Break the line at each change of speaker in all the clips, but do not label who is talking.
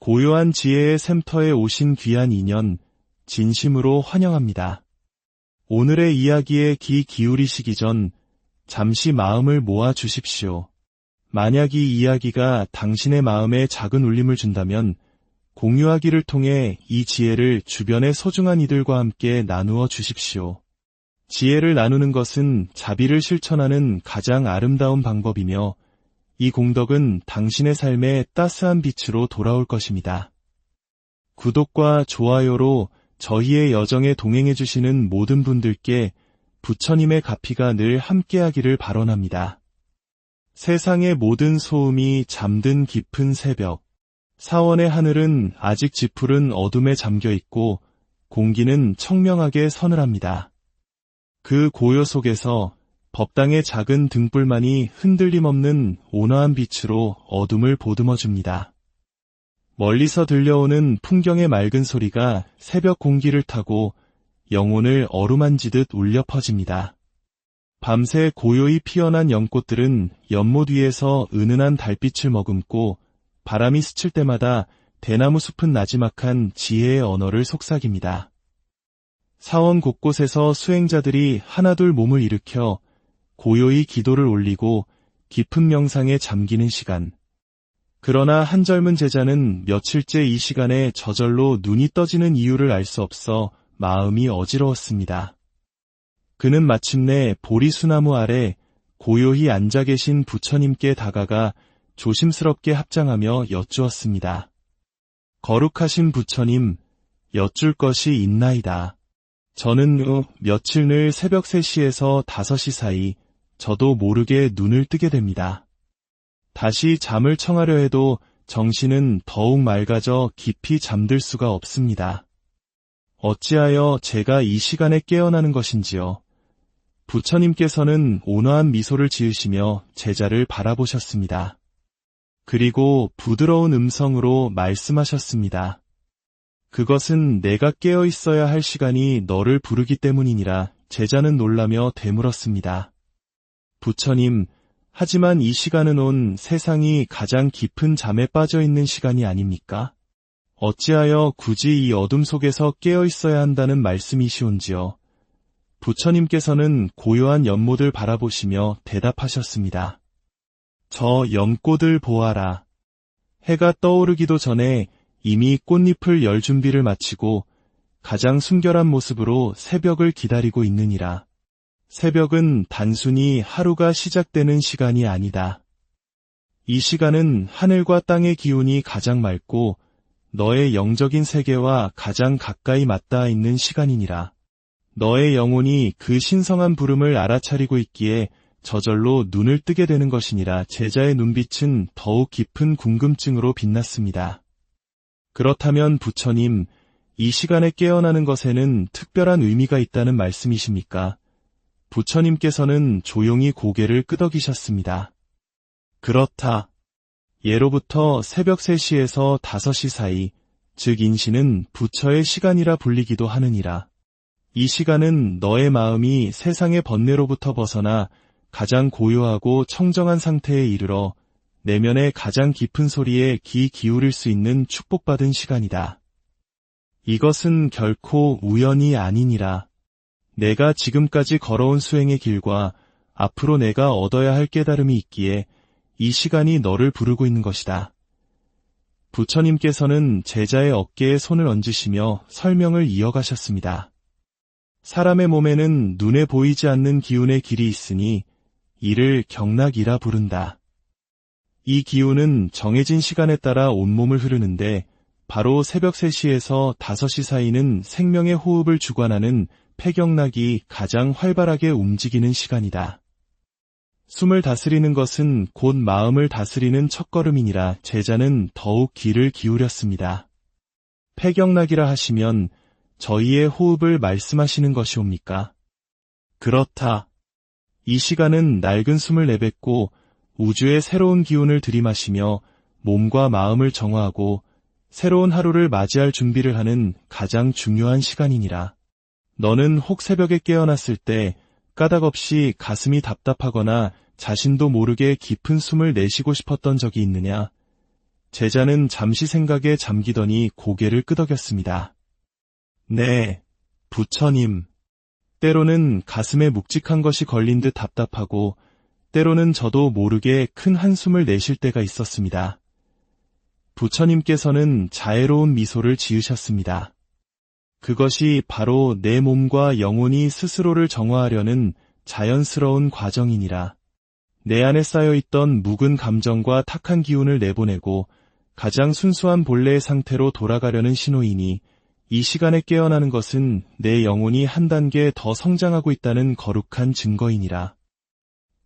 고요한 지혜의 샘터에 오신 귀한 인연, 진심으로 환영합니다. 오늘의 이야기에 귀 기울이시기 전 잠시 마음을 모아 주십시오. 만약 이 이야기가 당신의 마음에 작은 울림을 준다면 공유하기를 통해 이 지혜를 주변의 소중한 이들과 함께 나누어 주십시오. 지혜를 나누는 것은 자비를 실천하는 가장 아름다운 방법이며 이 공덕은 당신의 삶에 따스한 빛으로 돌아올 것입니다. 구독과 좋아요로 저희의 여정에 동행해주시는 모든 분들께 부처님의 가피가 늘 함께하기를 발언합니다. 세상의 모든 소음이 잠든 깊은 새벽. 사원의 하늘은 아직 지푸른 어둠에 잠겨있고 공기는 청명하게 서늘합니다. 그 고요 속에서 법당의 작은 등불만이 흔들림 없는 온화한 빛으로 어둠을 보듬어줍니다. 멀리서 들려오는 풍경의 맑은 소리가 새벽 공기를 타고 영혼을 어루만지듯 울려 퍼집니다. 밤새 고요히 피어난 연꽃들은 연못 위에서 은은한 달빛을 머금고 바람이 스칠 때마다 대나무 숲은 나지막한 지혜의 언어를 속삭입니다. 사원 곳곳에서 수행자들이 하나둘 몸을 일으켜 고요히 기도를 올리고 깊은 명상에 잠기는 시간. 그러나 한 젊은 제자는 며칠째 이 시간에 저절로 눈이 떠지는 이유를 알 수 없어 마음이 어지러웠습니다. 그는 마침내 보리수나무 아래 고요히 앉아 계신 부처님께 다가가 조심스럽게 합장하며 여쭈었습니다. 거룩하신 부처님, 여쭐 것이 있나이다. 저는 며칠 늘 새벽 3시에서 5시 사이 저도 모르게 눈을 뜨게 됩니다. 다시 잠을 청하려 해도 정신은 더욱 맑아져 깊이 잠들 수가 없습니다. 어찌하여 제가 이 시간에 깨어나는 것인지요. 부처님께서는 온화한 미소를 지으시며 제자를 바라보셨습니다. 그리고 부드러운 음성으로 말씀하셨습니다. 그것은 내가 깨어 있어야 할 시간이 너를 부르기 때문이니라. 제자는 놀라며 되물었습니다. 부처님, 하지만 이 시간은 온 세상이 가장 깊은 잠에 빠져 있는 시간이 아닙니까? 어찌하여 굳이 이 어둠 속에서 깨어 있어야 한다는 말씀이시온지요. 부처님께서는 고요한 연못을 바라보시며 대답하셨습니다. 저 연꽃을 보아라. 해가 떠오르기도 전에 이미 꽃잎을 열 준비를 마치고 가장 순결한 모습으로 새벽을 기다리고 있느니라. 새벽은 단순히 하루가 시작되는 시간이 아니다. 이 시간은 하늘과 땅의 기운이 가장 맑고 너의 영적인 세계와 가장 가까이 맞닿아 있는 시간이니라. 너의 영혼이 그 신성한 부름을 알아차리고 있기에 저절로 눈을 뜨게 되는 것이니라. 제자의 눈빛은 더욱 깊은 궁금증으로 빛났습니다. 그렇다면 부처님, 이 시간에 깨어나는 것에는 특별한 의미가 있다는 말씀이십니까? 부처님께서는 조용히 고개를 끄덕이셨습니다. 그렇다. 예로부터 새벽 3시에서 5시 사이, 즉 인신은 부처의 시간이라 불리기도 하느니라. 이 시간은 너의 마음이 세상의 번뇌로부터 벗어나 가장 고요하고 청정한 상태에 이르러 내면의 가장 깊은 소리에 귀 기울일 수 있는 축복받은 시간이다. 이것은 결코 우연이 아니니라. 내가 지금까지 걸어온 수행의 길과 앞으로 내가 얻어야 할 깨달음이 있기에 이 시간이 너를 부르고 있는 것이다. 부처님께서는 제자의 어깨에 손을 얹으시며 설명을 이어가셨습니다. 사람의 몸에는 눈에 보이지 않는 기운의 길이 있으니 이를 경락이라 부른다. 이 기운은 정해진 시간에 따라 온몸을 흐르는데 바로 새벽 3시에서 5시 사이는 생명의 호흡을 주관하는 폐경락이 가장 활발하게 움직이는 시간이다. 숨을 다스리는 것은 곧 마음을 다스리는 첫걸음이니라. 제자는 더욱 귀를 기울였습니다. 폐경락이라 하시면 저희의 호흡을 말씀하시는 것이옵니까? 그렇다. 이 시간은 낡은 숨을 내뱉고 우주의 새로운 기운을 들이마시며 몸과 마음을 정화하고 새로운 하루를 맞이할 준비를 하는 가장 중요한 시간이니라. 너는 혹 새벽에 깨어났을 때 까닭없이 가슴이 답답하거나 자신도 모르게 깊은 숨을 내쉬고 싶었던 적이 있느냐? 제자는 잠시 생각에 잠기더니 고개를 끄덕였습니다. 네, 부처님. 때로는 가슴에 묵직한 것이 걸린 듯 답답하고 때로는 저도 모르게 큰 한숨을 내쉴 때가 있었습니다. 부처님께서는 자애로운 미소를 지으셨습니다. 그것이 바로 내 몸과 영혼이 스스로를 정화하려는 자연스러운 과정이니라. 내 안에 쌓여있던 묵은 감정과 탁한 기운을 내보내고 가장 순수한 본래의 상태로 돌아가려는 신호이니 이 시간에 깨어나는 것은 내 영혼이 한 단계 더 성장하고 있다는 거룩한 증거이니라.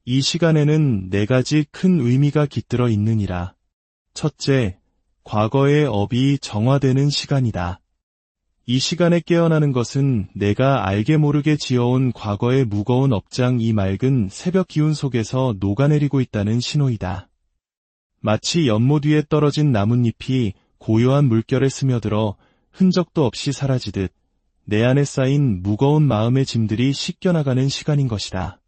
이 시간에는 네 가지 큰 의미가 깃들어 있느니라. 첫째, 과거의 업이 정화되는 시간이다. 이 시간에 깨어나는 것은 내가 알게 모르게 지어온 과거의 무거운 업장 이 맑은 새벽 기운 속에서 녹아내리고 있다는 신호이다. 마치 연못 위에 떨어진 나뭇잎이 고요한 물결에 스며들어 흔적도 없이 사라지듯 내 안에 쌓인 무거운 마음의 짐들이 씻겨나가는 시간인 것이다.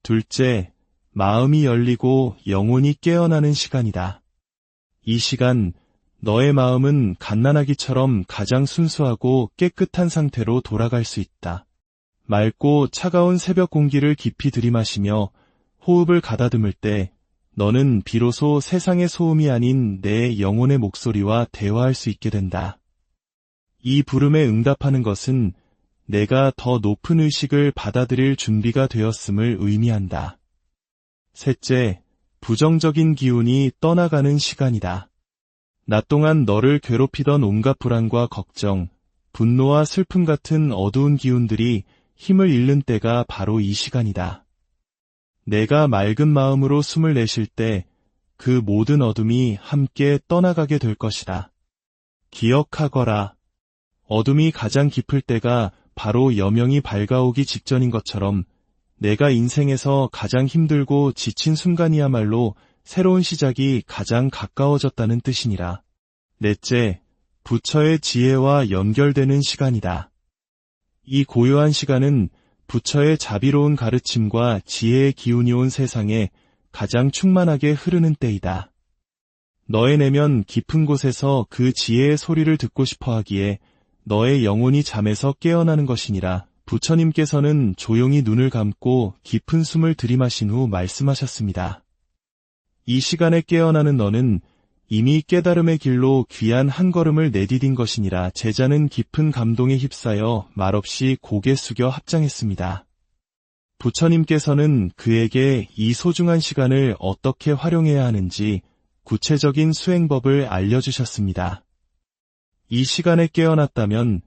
둘째, 마음이 열리고 영혼이 깨어나는 시간이다. 이 시간, 너의 마음은 갓난아기처럼 가장 순수하고 깨끗한 상태로 돌아갈 수 있다. 맑고 차가운 새벽 공기를 깊이 들이마시며 호흡을 가다듬을 때 너는 비로소 세상의 소음이 아닌 내 영혼의 목소리와 대화할 수 있게 된다. 이 부름에 응답하는 것은 내가 더 높은 의식을 받아들일 준비가 되었음을 의미한다. 셋째, 부정적인 기운이 떠나가는 시간이다. 낮 동안 너를 괴롭히던 온갖 불안과 걱정, 분노와 슬픔 같은 어두운 기운들이 힘을 잃는 때가 바로 이 시간이다. 내가 맑은 마음으로 숨을 내쉴 때 그 모든 어둠이 함께 떠나가게 될 것이다. 기억하거라. 어둠이 가장 깊을 때가 바로 여명이 밝아오기 직전인 것처럼 내가 인생에서 가장 힘들고 지친 순간이야말로 새로운 시작이 가장 가까워졌다는 뜻이니라. 넷째, 부처의 지혜와 연결되는 시간이다. 이 고요한 시간은 부처의 자비로운 가르침과 지혜의 기운이 온 세상에 가장 충만하게 흐르는 때이다. 너의 내면 깊은 곳에서 그 지혜의 소리를 듣고 싶어 하기에 너의 영혼이 잠에서 깨어나는 것이니라. 부처님께서는 조용히 눈을 감고 깊은 숨을 들이마신 후 말씀하셨습니다. 이 시간에 깨어나는 너는 이미 깨달음의 길로 귀한 한 걸음을 내디딘 것이니라. 제자는 깊은 감동에 휩싸여 말없이 고개 숙여 합장했습니다. 부처님께서는 그에게 이 소중한 시간을 어떻게 활용해야 하는지 구체적인 수행법을 알려주셨습니다. 이 시간에 깨어났다면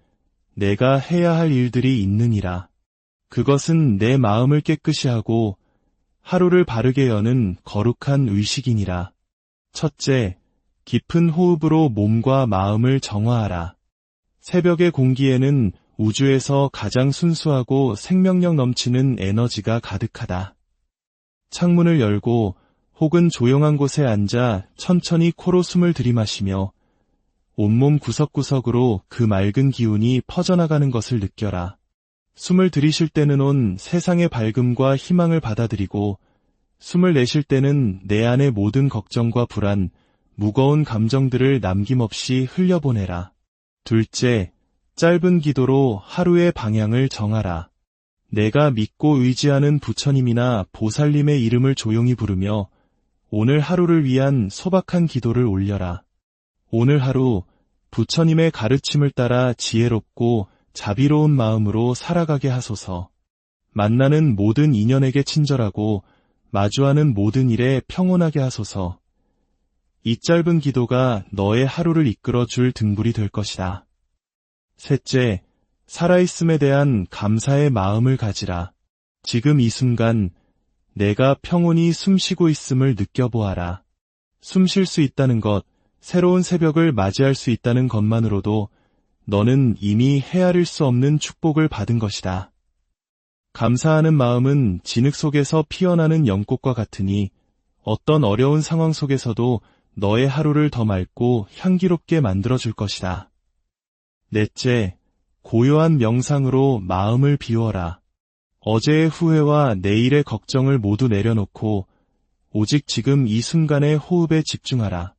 내가 해야 할 일들이 있느니라. 그것은 내 마음을 깨끗이 하고 하루를 바르게 여는 거룩한 의식이니라. 첫째, 깊은 호흡으로 몸과 마음을 정화하라. 새벽의 공기에는 우주에서 가장 순수하고 생명력 넘치는 에너지가 가득하다. 창문을 열고 혹은 조용한 곳에 앉아 천천히 코로 숨을 들이마시며 온몸 구석구석으로 그 맑은 기운이 퍼져나가는 것을 느껴라. 숨을 들이쉴 때는 온 세상의 밝음과 희망을 받아들이고 숨을 내쉴 때는 내 안의 모든 걱정과 불안, 무거운 감정들을 남김없이 흘려보내라. 둘째, 짧은 기도로 하루의 방향을 정하라. 내가 믿고 의지하는 부처님이나 보살님의 이름을 조용히 부르며 오늘 하루를 위한 소박한 기도를 올려라. 오늘 하루 부처님의 가르침을 따라 지혜롭고 자비로운 마음으로 살아가게 하소서. 만나는 모든 인연에게 친절하고 마주하는 모든 일에 평온하게 하소서. 이 짧은 기도가 너의 하루를 이끌어줄 등불이 될 것이다. 셋째, 살아있음에 대한 감사의 마음을 가지라. 지금 이 순간 내가 평온히 숨쉬고 있음을 느껴보아라. 숨 쉴 수 있다는 것, 새로운 새벽을 맞이할 수 있다는 것만으로도 너는 이미 헤아릴 수 없는 축복을 받은 것이다. 감사하는 마음은 진흙 속에서 피어나는 연꽃과 같으니 어떤 어려운 상황 속에서도 너의 하루를 더 맑고 향기롭게 만들어줄 것이다. 넷째, 고요한 명상으로 마음을 비워라. 어제의 후회와 내일의 걱정을 모두 내려놓고 오직 지금 이 순간의 호흡에 집중하라.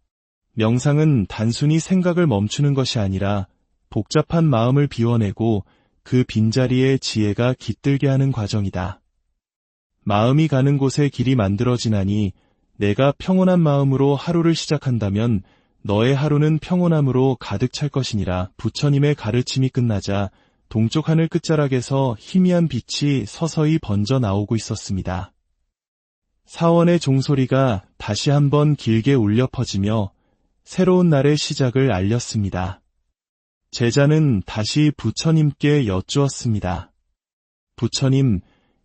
명상은 단순히 생각을 멈추는 것이 아니라 복잡한 마음을 비워내고 그 빈자리에 지혜가 깃들게 하는 과정이다. 마음이 가는 곳에 길이 만들어지나니 내가 평온한 마음으로 하루를 시작한다면 너의 하루는 평온함으로 가득 찰 것이니라. 부처님의 가르침이 끝나자 동쪽 하늘 끝자락에서 희미한 빛이 서서히 번져 나오고 있었습니다. 사원의 종소리가 다시 한번 길게 울려 퍼지며 새로운 날의 시작을 알렸습니다. 제자는 다시 부처님께 여쭈었습니다. 부처님,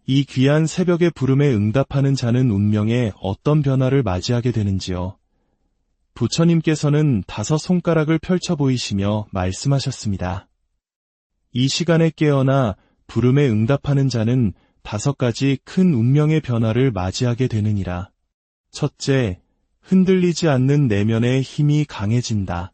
이 귀한 새벽의 부름에 응답하는 자는 운명에 어떤 변화를 맞이하게 되는지요? 부처님께서는 5 손가락을 펼쳐 보이시며 말씀하셨습니다. 이 시간에 깨어나 부름에 응답하는 자는 5가지 큰 운명의 변화를 맞이하게 되느니라. 첫째, 흔들리지 않는 내면의 힘이 강해진다.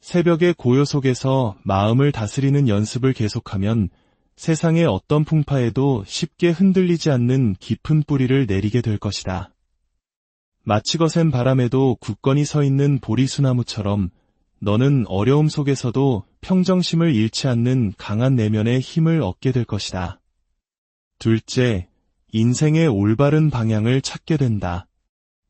새벽의 고요 속에서 마음을 다스리는 연습을 계속하면 세상의 어떤 풍파에도 쉽게 흔들리지 않는 깊은 뿌리를 내리게 될 것이다. 마치 거센 바람에도 굳건히 서 있는 보리수나무처럼 너는 어려움 속에서도 평정심을 잃지 않는 강한 내면의 힘을 얻게 될 것이다. 둘째, 인생의 올바른 방향을 찾게 된다.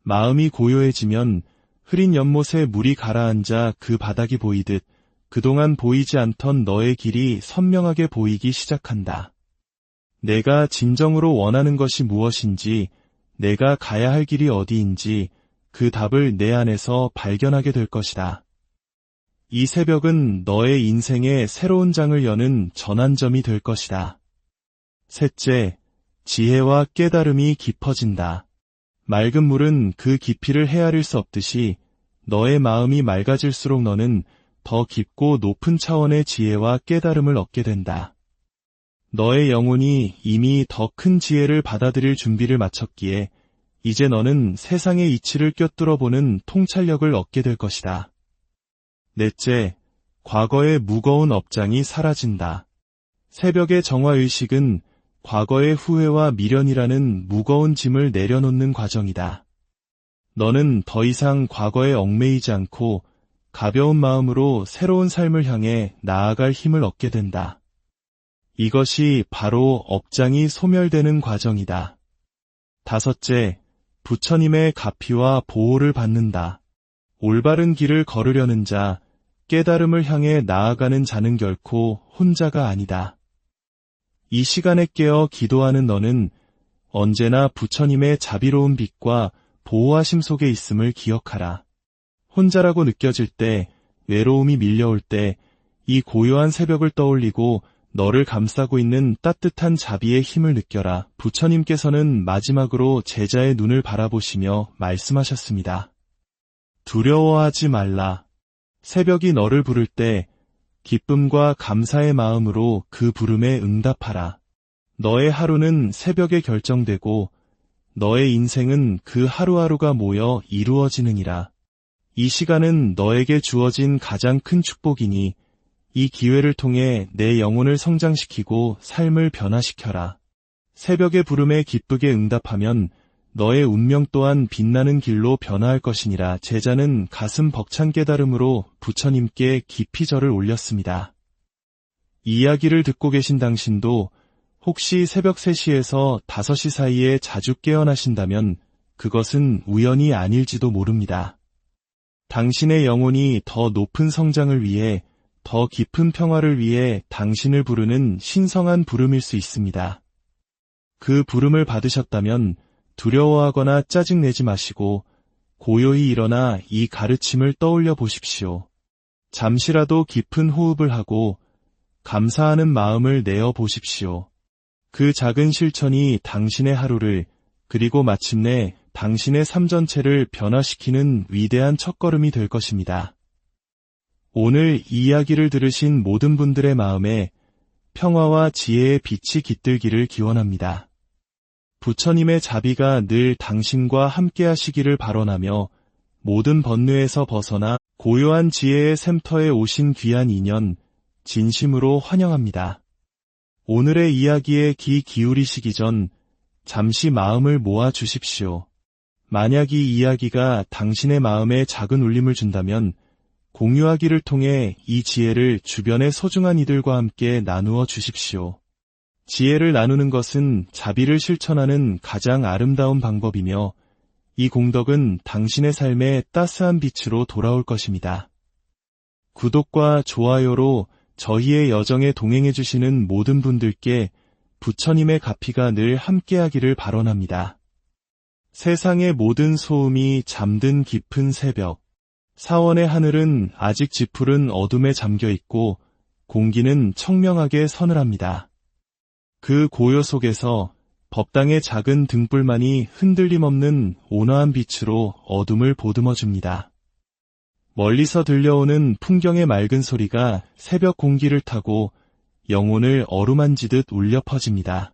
마음이 고요해지면 흐린 연못에 물이 가라앉아 그 바닥이 보이듯 그동안 보이지 않던 너의 길이 선명하게 보이기 시작한다. 내가 진정으로 원하는 것이 무엇인지, 내가 가야 할 길이 어디인지 그 답을 내 안에서 발견하게 될 것이다. 이 새벽은 너의 인생의 새로운 장을 여는 전환점이 될 것이다. 셋째, 지혜와 깨달음이 깊어진다. 맑은 물은 그 깊이를 헤아릴 수 없듯이 너의 마음이 맑아질수록 너는 더 깊고 높은 차원의 지혜와 깨달음을 얻게 된다. 너의 영혼이 이미 더 큰 지혜를 받아들일 준비를 마쳤기에 이제 너는 세상의 이치를 꿰뚫어 보는 통찰력을 얻게 될 것이다. 넷째, 과거의 무거운 업장이 사라진다. 새벽의 정화의식은 과거의 후회와 미련이라는 무거운 짐을 내려놓는 과정이다. 너는 더 이상 과거에 얽매이지 않고 가벼운 마음으로 새로운 삶을 향해 나아갈 힘을 얻게 된다. 이것이 바로 업장이 소멸되는 과정이다. 다섯째, 부처님의 가피와 보호를 받는다. 올바른 길을 걸으려는 자, 깨달음을 향해 나아가는 자는 결코 혼자가 아니다. 이 시간에 깨어 기도하는 너는 언제나 부처님의 자비로운 빛과 보호하심 속에 있음을 기억하라. 혼자라고 느껴질 때, 외로움이 밀려올 때, 이 고요한 새벽을 떠올리고 너를 감싸고 있는 따뜻한 자비의 힘을 느껴라. 부처님께서는 마지막으로 제자의 눈을 바라보시며 말씀하셨습니다. 두려워하지 말라. 새벽이 너를 부를 때 기쁨과 감사의 마음으로 그 부름에 응답하라. 너의 하루는 새벽에 결정되고 너의 인생은 그 하루하루가 모여 이루어지느니라. 이 시간은 너에게 주어진 가장 큰 축복이니 이 기회를 통해 내 영혼을 성장시키고 삶을 변화시켜라. 새벽의 부름에 기쁘게 응답하면 너의 운명 또한 빛나는 길로 변화할 것이니라. 제자는 가슴 벅찬 깨달음으로 부처님께 깊이 절을 올렸습니다. 이 이야기를 듣고 계신 당신도 혹시 새벽 3시에서 5시 사이에 자주 깨어나신다면 그것은 우연이 아닐지도 모릅니다. 당신의 영혼이 더 높은 성장을 위해, 더 깊은 평화를 위해 당신을 부르는 신성한 부름일 수 있습니다. 그 부름을 받으셨다면 두려워하거나 짜증내지 마시고 고요히 일어나 이 가르침을 떠올려 보십시오. 잠시라도 깊은 호흡을 하고 감사하는 마음을 내어 보십시오. 그 작은 실천이 당신의 하루를, 그리고 마침내 당신의 삶 전체를 변화시키는 위대한 첫걸음이 될 것입니다. 오늘 이 이야기를 들으신 모든 분들의 마음에 평화와 지혜의 빛이 깃들기를 기원합니다. 부처님의 자비가 늘 당신과 함께 하시기를 발언하며 모든 번뇌에서 벗어나 고요한 지혜의 샘터에 오신 귀한 인연, 진심으로 환영합니다. 오늘의 이야기에 귀 기울이시기 전 잠시 마음을 모아 주십시오. 만약 이 이야기가 당신의 마음에 작은 울림을 준다면 공유하기를 통해 이 지혜를 주변의 소중한 이들과 함께 나누어 주십시오. 지혜를 나누는 것은 자비를 실천하는 가장 아름다운 방법이며 이 공덕은 당신의 삶에 따스한 빛으로 돌아올 것입니다. 구독과 좋아요로 저희의 여정에 동행해주시는 모든 분들께 부처님의 가피가 늘 함께하기를 발언합니다. 세상의 모든 소음이 잠든 깊은 새벽. 사원의 하늘은 아직 지푸른 어둠에 잠겨 있고 공기는 청명하게 서늘합니다. 그 고요 속에서 법당의 작은 등불만이 흔들림 없는 온화한 빛으로 어둠을 보듬어 줍니다. 멀리서 들려오는 풍경의 맑은 소리가 새벽 공기를 타고 영혼을 어루만지듯 울려 퍼집니다.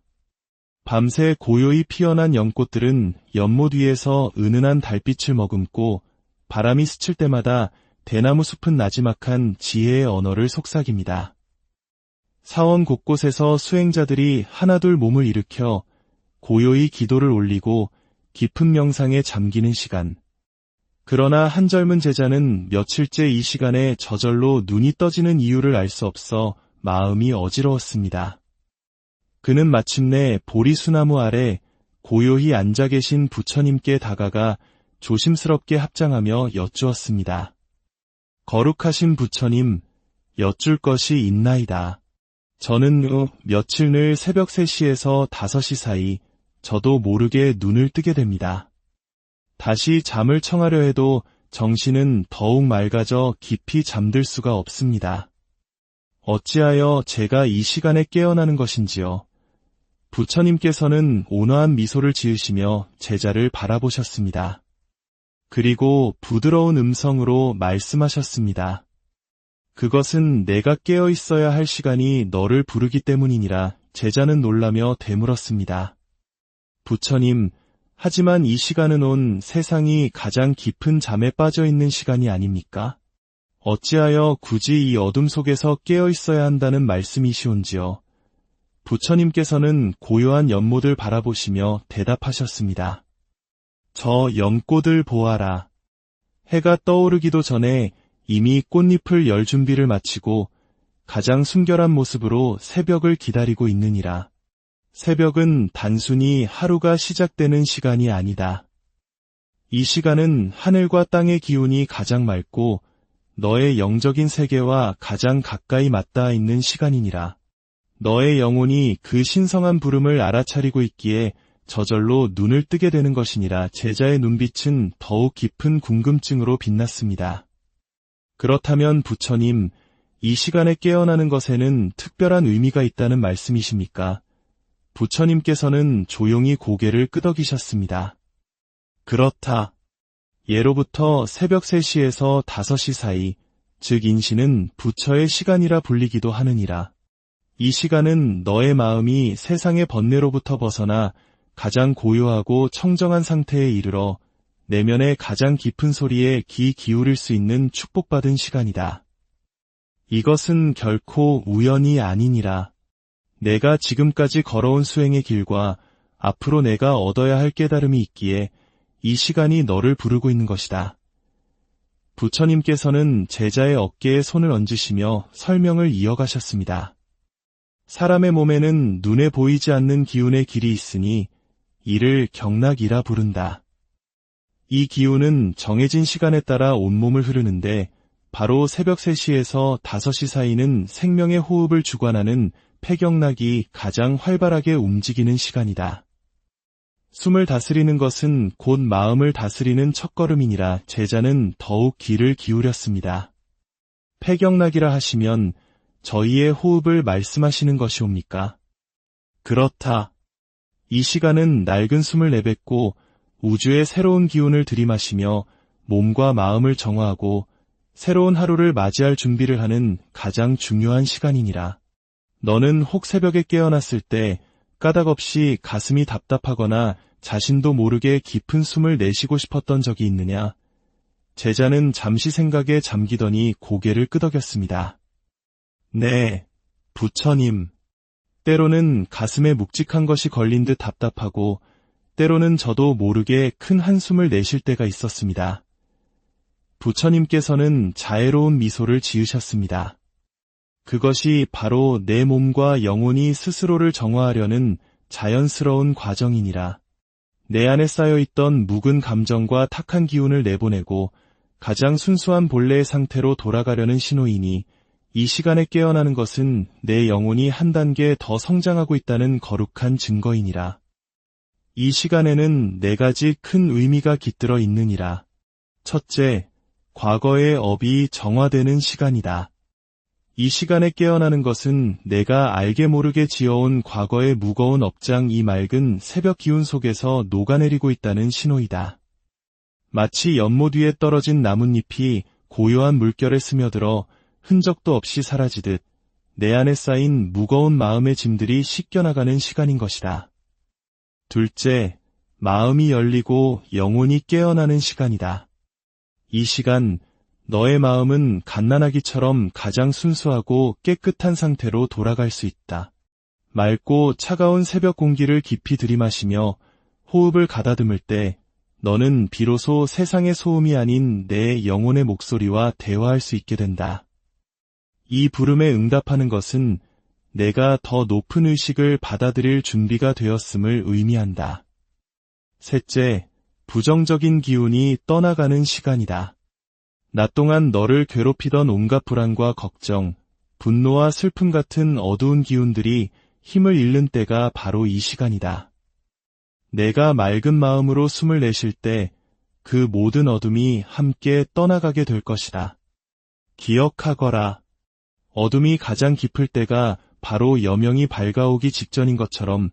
밤새 고요히 피어난 연꽃들은 연못 위에서 은은한 달빛을 머금고 바람이 스칠 때마다 대나무 숲은 나지막한 지혜의 언어를 속삭입니다. 사원 곳곳에서 수행자들이 하나둘 몸을 일으켜 고요히 기도를 올리고 깊은 명상에 잠기는 시간. 그러나 한 젊은 제자는 며칠째 이 시간에 저절로 눈이 떠지는 이유를 알 수 없어 마음이 어지러웠습니다. 그는 마침내 보리수나무 아래 고요히 앉아 계신 부처님께 다가가 조심스럽게 합장하며 여쭈었습니다. 거룩하신 부처님, 여쭐 것이 있나이다. 저는 며칠 늘 새벽 3시에서 5시 사이 저도 모르게 눈을 뜨게 됩니다. 다시 잠을 청하려 해도 정신은 더욱 맑아져 깊이 잠들 수가 없습니다. 어찌하여 제가 이 시간에 깨어나는 것인지요. 부처님께서는 온화한 미소를 지으시며 제자를 바라보셨습니다. 그리고 부드러운 음성으로 말씀하셨습니다. 그것은 내가 깨어 있어야 할 시간이 너를 부르기 때문이니라. 제자는 놀라며 되물었습니다. 부처님, 하지만 이 시간은 온 세상이 가장 깊은 잠에 빠져 있는 시간이 아닙니까? 어찌하여 굳이 이 어둠 속에서 깨어 있어야 한다는 말씀이시온지요. 부처님께서는 고요한 연못을 바라보시며 대답하셨습니다. 저 연꽃을 보아라. 해가 떠오르기도 전에 이미 꽃잎을 열 준비를 마치고 가장 순결한 모습으로 새벽을 기다리고 있느니라. 새벽은 단순히 하루가 시작되는 시간이 아니다. 이 시간은 하늘과 땅의 기운이 가장 맑고 너의 영적인 세계와 가장 가까이 맞닿아 있는 시간이니라. 너의 영혼이 그 신성한 부름을 알아차리고 있기에 저절로 눈을 뜨게 되는 것이니라. 제자의 눈빛은 더욱 깊은 궁금증으로 빛났습니다. 그렇다면 부처님, 이 시간에 깨어나는 것에는 특별한 의미가 있다는 말씀이십니까? 부처님께서는 조용히 고개를 끄덕이셨습니다. 그렇다. 예로부터 새벽 3시에서 5시 사이, 즉 인신은 부처의 시간이라 불리기도 하느니라. 이 시간은 너의 마음이 세상의 번뇌로부터 벗어나 가장 고요하고 청정한 상태에 이르러 내면의 가장 깊은 소리에 귀 기울일 수 있는 축복받은 시간이다. 이것은 결코 우연이 아니니라. 내가 지금까지 걸어온 수행의 길과 앞으로 내가 얻어야 할 깨달음이 있기에 이 시간이 너를 부르고 있는 것이다. 부처님께서는 제자의 어깨에 손을 얹으시며 설명을 이어가셨습니다. 사람의 몸에는 눈에 보이지 않는 기운의 길이 있으니 이를 경락이라 부른다. 이 기운은 정해진 시간에 따라 온몸을 흐르는데 바로 새벽 3시에서 5시 사이는 생명의 호흡을 주관하는 폐경락이 가장 활발하게 움직이는 시간이다. 숨을 다스리는 것은 곧 마음을 다스리는 첫걸음이니라. 제자는 더욱 귀를 기울였습니다. 폐경락이라 하시면 저희의 호흡을 말씀하시는 것이옵니까? 그렇다. 이 시간은 낡은 숨을 내뱉고 우주의 새로운 기운을 들이마시며 몸과 마음을 정화하고 새로운 하루를 맞이할 준비를 하는 가장 중요한 시간이니라. 너는 혹 새벽에 깨어났을 때 까닭없이 가슴이 답답하거나 자신도 모르게 깊은 숨을 내쉬고 싶었던 적이 있느냐? 제자는 잠시 생각에 잠기더니 고개를 끄덕였습니다. 네, 부처님. 때로는 가슴에 묵직한 것이 걸린 듯 답답하고 때로는 저도 모르게 큰 한숨을 내쉴 때가 있었습니다. 부처님께서는 자애로운 미소를 지으셨습니다. 그것이 바로 내 몸과 영혼이 스스로를 정화하려는 자연스러운 과정이니라. 내 안에 쌓여있던 묵은 감정과 탁한 기운을 내보내고 가장 순수한 본래의 상태로 돌아가려는 신호이니 이 시간에 깨어나는 것은 내 영혼이 한 단계 더 성장하고 있다는 거룩한 증거이니라. 이 시간에는 네 가지 큰 의미가 깃들어 있느니라. 첫째, 과거의 업이 정화되는 시간이다. 이 시간에 깨어나는 것은 내가 알게 모르게 지어온 과거의 무거운 업장 이 맑은 새벽 기운 속에서 녹아내리고 있다는 신호이다. 마치 연못 위에 떨어진 나뭇잎이 고요한 물결에 스며들어 흔적도 없이 사라지듯 내 안에 쌓인 무거운 마음의 짐들이 씻겨나가는 시간인 것이다. 둘째, 마음이 열리고 영혼이 깨어나는 시간이다. 이 시간, 너의 마음은 갓난아기처럼 가장 순수하고 깨끗한 상태로 돌아갈 수 있다. 맑고 차가운 새벽 공기를 깊이 들이마시며 호흡을 가다듬을 때 너는 비로소 세상의 소음이 아닌 내 영혼의 목소리와 대화할 수 있게 된다. 이 부름에 응답하는 것은 내가 더 높은 의식을 받아들일 준비가 되었음을 의미한다. 셋째, 부정적인 기운이 떠나가는 시간이다. 낮 동안 너를 괴롭히던 온갖 불안과 걱정, 분노와 슬픔 같은 어두운 기운들이 힘을 잃는 때가 바로 이 시간이다. 내가 맑은 마음으로 숨을 내쉴 때 그 모든 어둠이 함께 떠나가게 될 것이다. 기억하거라. 어둠이 가장 깊을 때가 바로 여명이 밝아오기 직전인 것처럼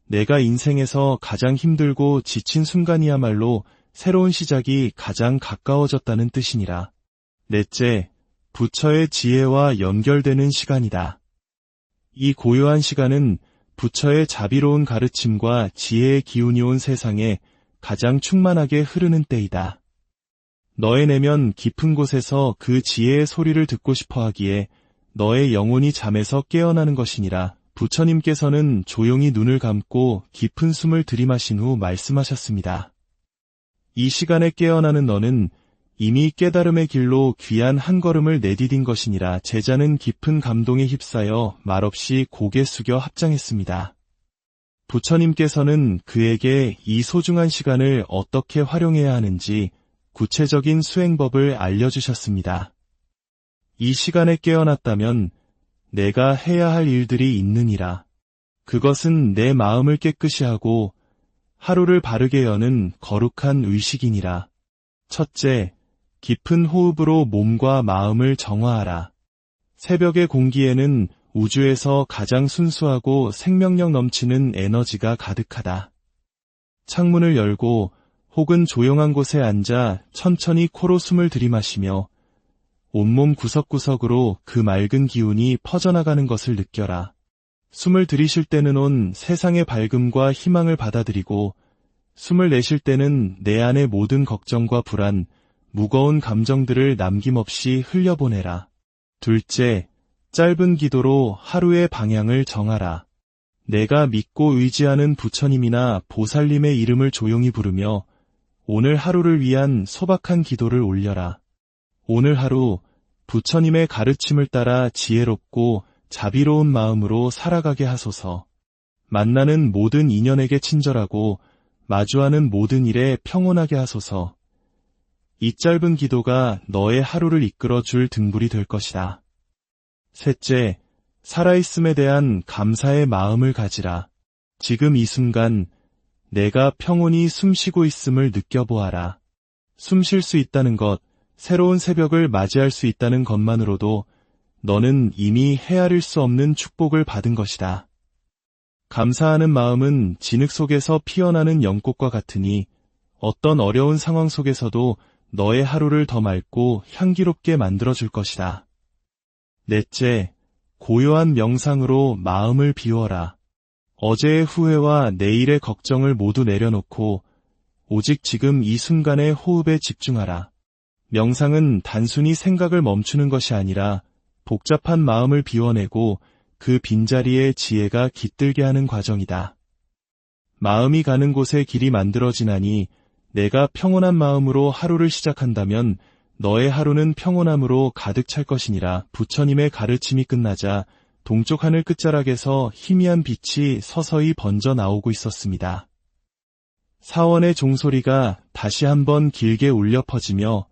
내가 인생에서 가장 힘들고 지친 순간이야말로 새로운 시작이 가장 가까워졌다는 뜻이니라. 넷째, 부처의 지혜와 연결되는 시간이다. 이 고요한 시간은 부처의 자비로운 가르침과 지혜의 기운이 온 세상에 가장 충만하게 흐르는 때이다. 너의 내면 깊은 곳에서 그 지혜의 소리를 듣고 싶어 하기에 너의 영혼이 잠에서 깨어나는 것이니라. 부처님께서는 조용히 눈을 감고 깊은 숨을 들이마신 후 말씀하셨습니다. 이 시간에 깨어나는 너는 이미 깨달음의 길로 귀한 한 걸음을 내디딘 것이니라. 제자는 깊은 감동에 휩싸여 말없이 고개 숙여 합장했습니다. 부처님께서는 그에게 이 소중한 시간을 어떻게 활용해야 하는지 구체적인 수행법을 알려주셨습니다. 이 시간에 깨어났다면 내가 해야 할 일들이 있느니라. 그것은 내 마음을 깨끗이 하고 하루를 바르게 여는 거룩한 의식이니라. 첫째, 깊은 호흡으로 몸과 마음을 정화하라. 새벽의 공기에는 우주에서 가장 순수하고 생명력 넘치는 에너지가 가득하다. 창문을 열고 혹은 조용한 곳에 앉아 천천히 코로 숨을 들이마시며 온몸 구석구석으로 그 맑은 기운이 퍼져나가는 것을 느껴라. 숨을 들이쉴 때는 온 세상의 밝음과 희망을 받아들이고 숨을 내쉴 때는 내 안의 모든 걱정과 불안, 무거운 감정들을 남김없이 흘려보내라. 둘째, 짧은 기도로 하루의 방향을 정하라. 내가 믿고 의지하는 부처님이나 보살님의 이름을 조용히 부르며 오늘 하루를 위한 소박한 기도를 올려라. 오늘 하루 부처님의 가르침을 따라 지혜롭고 자비로운 마음으로 살아가게 하소서. 만나는 모든 인연에게 친절하고 마주하는 모든 일에 평온하게 하소서. 이 짧은 기도가 너의 하루를 이끌어줄 등불이 될 것이다. 셋째, 살아있음에 대한 감사의 마음을 가지라. 지금 이 순간 내가 평온히 숨쉬고 있음을 느껴보아라. 숨 쉴 수 있다는 것, 새로운 새벽을 맞이할 수 있다는 것만으로도 너는 이미 헤아릴 수 없는 축복을 받은 것이다. 감사하는 마음은 진흙 속에서 피어나는 연꽃과 같으니 어떤 어려운 상황 속에서도 너의 하루를 더 맑고 향기롭게 만들어줄 것이다. 넷째, 고요한 명상으로 마음을 비워라. 어제의 후회와 내일의 걱정을 모두 내려놓고 오직 지금 이 순간의 호흡에 집중하라. 명상은 단순히 생각을 멈추는 것이 아니라 복잡한 마음을 비워내고 그 빈자리에 지혜가 깃들게 하는 과정이다. 마음이 가는 곳에 길이 만들어지나니 내가 평온한 마음으로 하루를 시작한다면 너의 하루는 평온함으로 가득 찰 것이니라. 부처님의 가르침이 끝나자 동쪽 하늘 끝자락에서 희미한 빛이 서서히 번져 나오고 있었습니다. 사원의 종소리가 다시 한번 길게 울려 퍼지며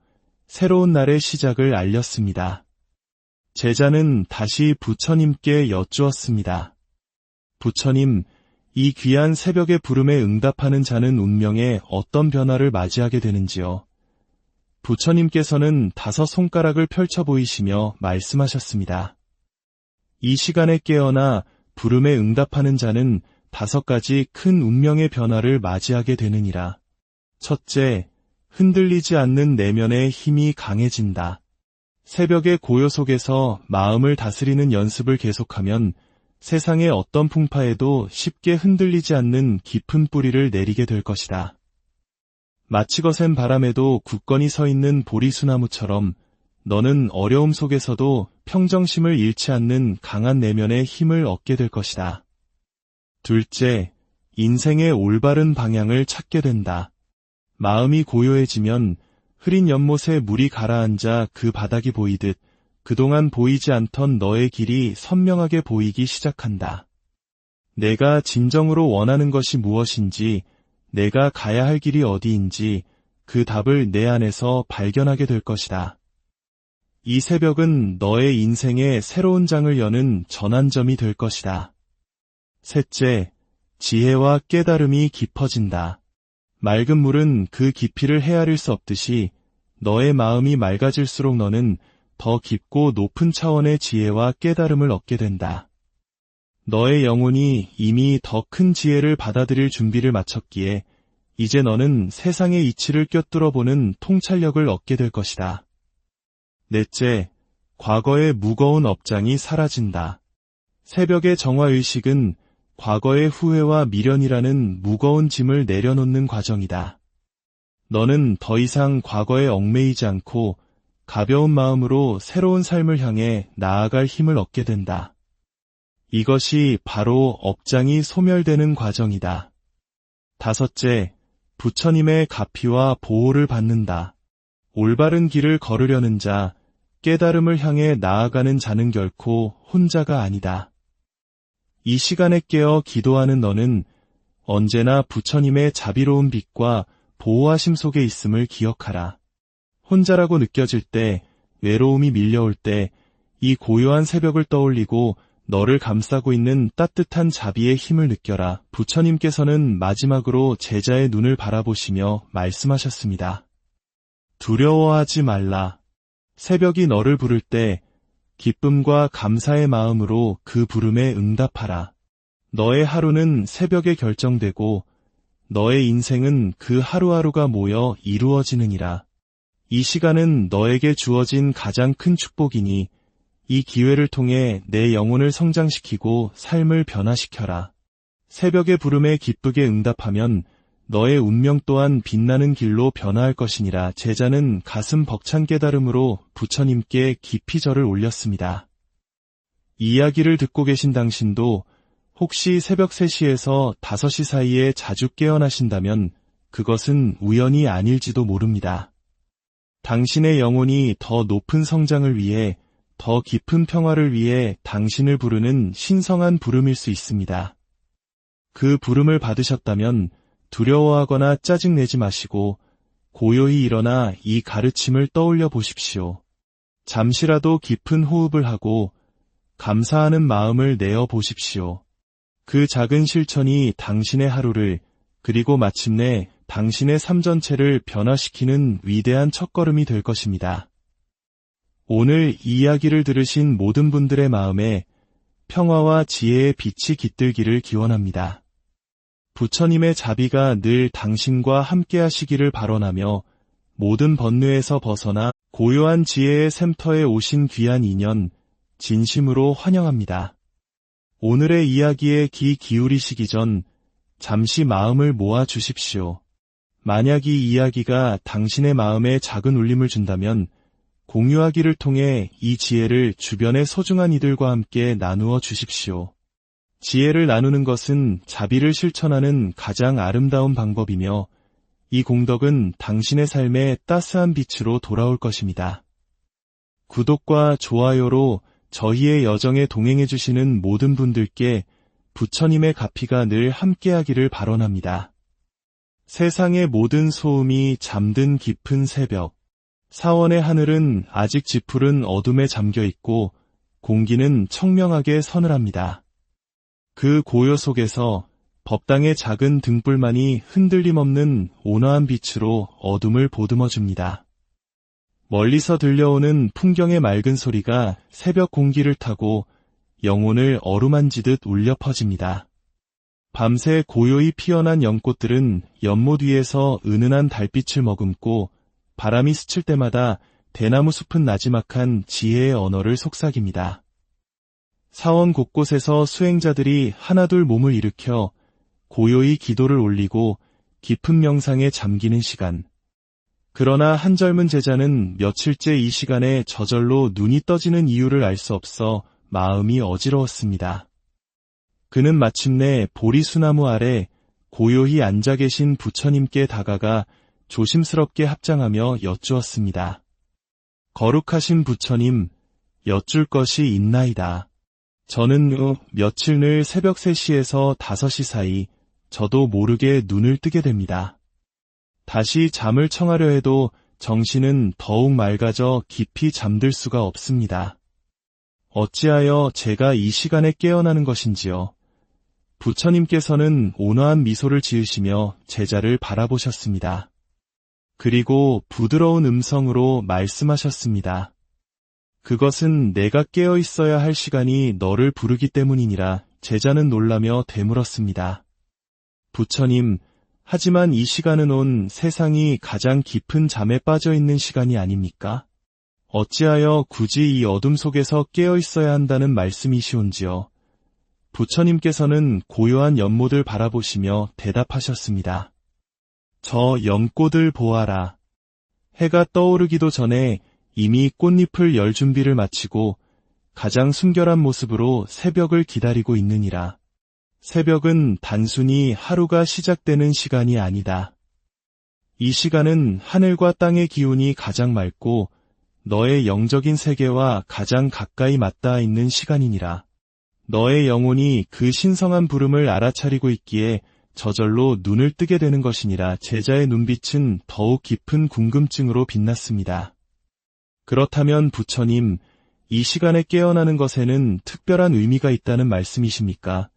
새로운 날의 시작을 알렸습니다. 제자는 다시 부처님께 여쭈었습니다. 부처님, 이 귀한 새벽의 부름에 응답하는 자는 운명에 어떤 변화를 맞이하게 되는지요? 부처님께서는 5 손가락을 펼쳐 보이시며 말씀하셨습니다. 이 시간에 깨어나 부름에 응답하는 자는 5가지 큰 운명의 변화를 맞이하게 되느니라. 첫째, 흔들리지 않는 내면의 힘이 강해진다. 새벽의 고요 속에서 마음을 다스리는 연습을 계속하면 세상의 어떤 풍파에도 쉽게 흔들리지 않는 깊은 뿌리를 내리게 될 것이다. 마치 거센 바람에도 굳건히 서 있는 보리수나무처럼 너는 어려움 속에서도 평정심을 잃지 않는 강한 내면의 힘을 얻게 될 것이다. 둘째, 인생의 올바른 방향을 찾게 된다. 마음이 고요해지면 흐린 연못에 물이 가라앉아 그 바닥이 보이듯 그동안 보이지 않던 너의 길이 선명하게 보이기 시작한다. 내가 진정으로 원하는 것이 무엇인지, 내가 가야 할 길이 어디인지 그 답을 내 안에서 발견하게 될 것이다. 이 새벽은 너의 인생의 새로운 장을 여는 전환점이 될 것이다. 셋째, 지혜와 깨달음이 깊어진다. 맑은 물은 그 깊이를 헤아릴 수 없듯이 너의 마음이 맑아질수록 너는 더 깊고 높은 차원의 지혜와 깨달음을 얻게 된다. 너의 영혼이 이미 더 큰 지혜를 받아들일 준비를 마쳤기에 이제 너는 세상의 이치를 꿰뚫어 보는 통찰력을 얻게 될 것이다. 넷째, 과거의 무거운 업장이 사라진다. 새벽의 정화의식은 과거의 후회와 미련이라는 무거운 짐을 내려놓는 과정이다. 너는 더 이상 과거에 얽매이지 않고 가벼운 마음으로 새로운 삶을 향해 나아갈 힘을 얻게 된다. 이것이 바로 업장이 소멸되는 과정이다. 다섯째, 부처님의 가피와 보호를 받는다. 올바른 길을 걸으려는 자, 깨달음을 향해 나아가는 자는 결코 혼자가 아니다. 이 시간에 깨어 기도하는 너는 언제나 부처님의 자비로운 빛과 보호하심 속에 있음을 기억하라. 혼자라고 느껴질 때, 외로움이 밀려올 때, 이 고요한 새벽을 떠올리고 너를 감싸고 있는 따뜻한 자비의 힘을 느껴라. 부처님께서는 마지막으로 제자의 눈을 바라보시며 말씀하셨습니다. 두려워하지 말라. 새벽이 너를 부를 때 기쁨과 감사의 마음으로 그 부름에 응답하라. 너의 하루는 새벽에 결정되고 너의 인생은 그 하루하루가 모여 이루어지느니라. 이 시간은 너에게 주어진 가장 큰 축복이니 이 기회를 통해 내 영혼을 성장시키고 삶을 변화시켜라. 새벽의 부름에 기쁘게 응답하면 너의 운명 또한 빛나는 길로 변화할 것이니라. 제자는 가슴 벅찬 깨달음으로 부처님께 깊이 절을 올렸습니다. 이 이야기를 듣고 계신 당신도 혹시 새벽 3시에서 5시 사이에 자주 깨어나신다면 그것은 우연이 아닐지도 모릅니다. 당신의 영혼이 더 높은 성장을 위해, 더 깊은 평화를 위해 당신을 부르는 신성한 부름일 수 있습니다. 그 부름을 받으셨다면 두려워하거나 짜증내지 마시고 고요히 일어나 이 가르침을 떠올려 보십시오. 잠시라도 깊은 호흡을 하고 감사하는 마음을 내어 보십시오. 그 작은 실천이 당신의 하루를, 그리고 마침내 당신의 삶 전체를 변화시키는 위대한 첫걸음이 될 것입니다. 오늘 이 이야기를 들으신 모든 분들의 마음에 평화와 지혜의 빛이 깃들기를 기원합니다. 부처님의 자비가 늘 당신과 함께 하시기를 발언하며 모든 번뇌에서 벗어나 고요한 지혜의 샘터에 오신 귀한 인연, 진심으로 환영합니다. 오늘의 이야기에 귀 기울이시기 전 잠시 마음을 모아 주십시오. 만약 이 이야기가 당신의 마음에 작은 울림을 준다면 공유하기를 통해 이 지혜를 주변의 소중한 이들과 함께 나누어 주십시오. 지혜를 나누는 것은 자비를 실천하는 가장 아름다운 방법이며 이 공덕은 당신의 삶에 따스한 빛으로 돌아올 것입니다. 구독과 좋아요로 저희의 여정에 동행해주시는 모든 분들께 부처님의 가피가 늘 함께하기를 발언합니다. 세상의 모든 소음이 잠든 깊은 새벽. 사원의 하늘은 아직 지푸른 어둠에 잠겨 있고 공기는 청명하게 서늘합니다. 그 고요 속에서 법당의 작은 등불만이 흔들림 없는 온화한 빛으로 어둠을 보듬어줍니다. 멀리서 들려오는 풍경의 맑은 소리가 새벽 공기를 타고 영혼을 어루만지듯 울려 퍼집니다. 밤새 고요히 피어난 연꽃들은 연못 위에서 은은한 달빛을 머금고 바람이 스칠 때마다 대나무 숲은 나지막한 지혜의 언어를 속삭입니다. 사원 곳곳에서 수행자들이 하나둘 몸을 일으켜 고요히 기도를 올리고 깊은 명상에 잠기는 시간. 그러나 한 젊은 제자는 며칠째 이 시간에 저절로 눈이 떠지는 이유를 알 수 없어 마음이 어지러웠습니다. 그는 마침내 보리수나무 아래 고요히 앉아 계신 부처님께 다가가 조심스럽게 합장하며 여쭈었습니다. 거룩하신 부처님, 여쭐 것이 있나이다. 저는 며칠 늘 새벽 3시에서 5시 사이 저도 모르게 눈을 뜨게 됩니다. 다시 잠을 청하려 해도 정신은 더욱 맑아져 깊이 잠들 수가 없습니다. 어찌하여 제가 이 시간에 깨어나는 것인지요. 부처님께서는 온화한 미소를 지으시며 제자를 바라보셨습니다. 그리고 부드러운 음성으로 말씀하셨습니다. 그것은 내가 깨어 있어야 할 시간이 너를 부르기 때문이니라. 제자는 놀라며 되물었습니다. 부처님, 하지만 이 시간은 온 세상이 가장 깊은 잠에 빠져 있는 시간이 아닙니까? 어찌하여 굳이 이 어둠 속에서 깨어 있어야 한다는 말씀이시온지요. 부처님께서는 고요한 연못을 바라보시며 대답하셨습니다. 저 연꽃을 보아라. 해가 떠오르기도 전에 이미 꽃잎을 열 준비를 마치고 가장 순결한 모습으로 새벽을 기다리고 있느니라. 새벽은 단순히 하루가 시작되는 시간이 아니다. 이 시간은 하늘과 땅의 기운이 가장 맑고 너의 영적인 세계와 가장 가까이 맞닿아 있는 시간이니라. 너의 영혼이 그 신성한 부름을 알아차리고 있기에 저절로 눈을 뜨게 되는 것이니라. 제자의 눈빛은 더욱 깊은 궁금증으로 빛났습니다. 그렇다면 부처님, 이 시간에 깨어나는 것에는 특별한 의미가 있다는 말씀이십니까?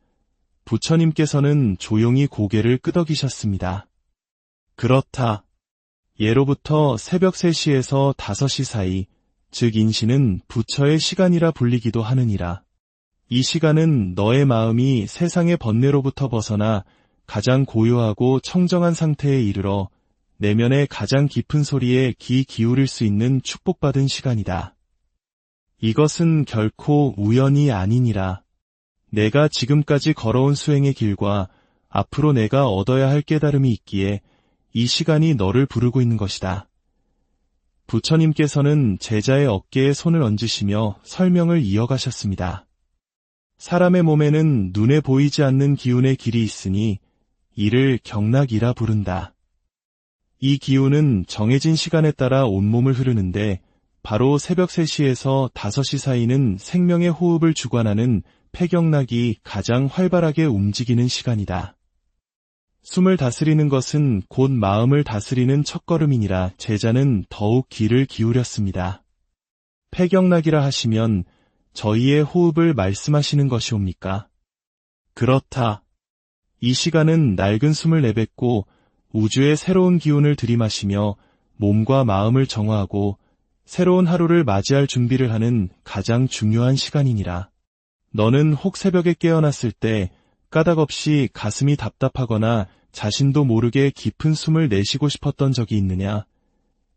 부처님께서는 조용히 고개를 끄덕이셨습니다. 그렇다. 예로부터 새벽 3시에서 5시 사이, 즉 인신은 부처의 시간이라 불리기도 하느니라. 이 시간은 너의 마음이 세상의 번뇌로부터 벗어나 가장 고요하고 청정한 상태에 이르러 내면의 가장 깊은 소리에 귀 기울일 수 있는 축복받은 시간이다. 이것은 결코 우연이 아니니라. 내가 지금까지 걸어온 수행의 길과 앞으로 내가 얻어야 할 깨달음이 있기에 이 시간이 너를 부르고 있는 것이다. 부처님께서는 제자의 어깨에 손을 얹으시며 설명을 이어가셨습니다. 사람의 몸에는 눈에 보이지 않는 기운의 길이 있으니 이를 경락이라 부른다. 이 기운은 정해진 시간에 따라 온몸을 흐르는데 바로 새벽 3시에서 5시 사이는 생명의 호흡을 주관하는 폐경락이 가장 활발하게 움직이는 시간이다. 숨을 다스리는 것은 곧 마음을 다스리는 첫걸음이니라. 제자는 더욱 귀를 기울였습니다. 폐경락이라 하시면 저희의 호흡을 말씀하시는 것이옵니까? 그렇다. 이 시간은 낡은 숨을 내뱉고 우주의 새로운 기운을 들이마시며 몸과 마음을 정화하고 새로운 하루를 맞이할 준비를 하는 가장 중요한 시간이니라. 너는 혹 새벽에 깨어났을 때 까닭없이 가슴이 답답하거나 자신도 모르게 깊은 숨을 내쉬고 싶었던 적이 있느냐?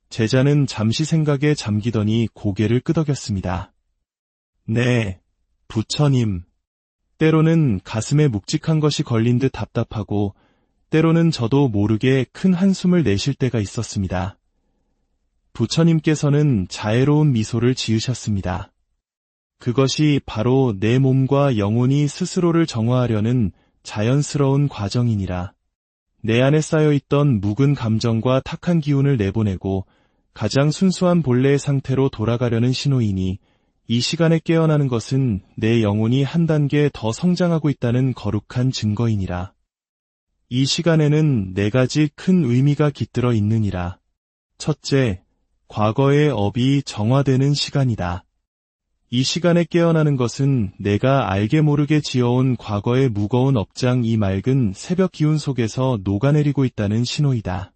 제자는 잠시 생각에 잠기더니 고개를 끄덕였습니다. 네, 부처님. 때로는 가슴에 묵직한 것이 걸린 듯 답답하고 때로는 저도 모르게 큰 한숨을 내쉴 때가 있었습니다. 부처님께서는 자애로운 미소를 지으셨습니다. 그것이 바로 내 몸과 영혼이 스스로를 정화하려는 자연스러운 과정이니라. 내 안에 쌓여있던 묵은 감정과 탁한 기운을 내보내고 가장 순수한 본래의 상태로 돌아가려는 신호이니 이 시간에 깨어나는 것은 내 영혼이 한 단계 더 성장하고 있다는 거룩한 증거이니라. 이 시간에는 4가지 큰 의미가 깃들어 있느니라. 첫째, 과거의 업이 정화되는 시간이다. 이 시간에 깨어나는 것은 내가 알게 모르게 지어온 과거의 무거운 업장 이 맑은 새벽 기운 속에서 녹아내리고 있다는 신호이다.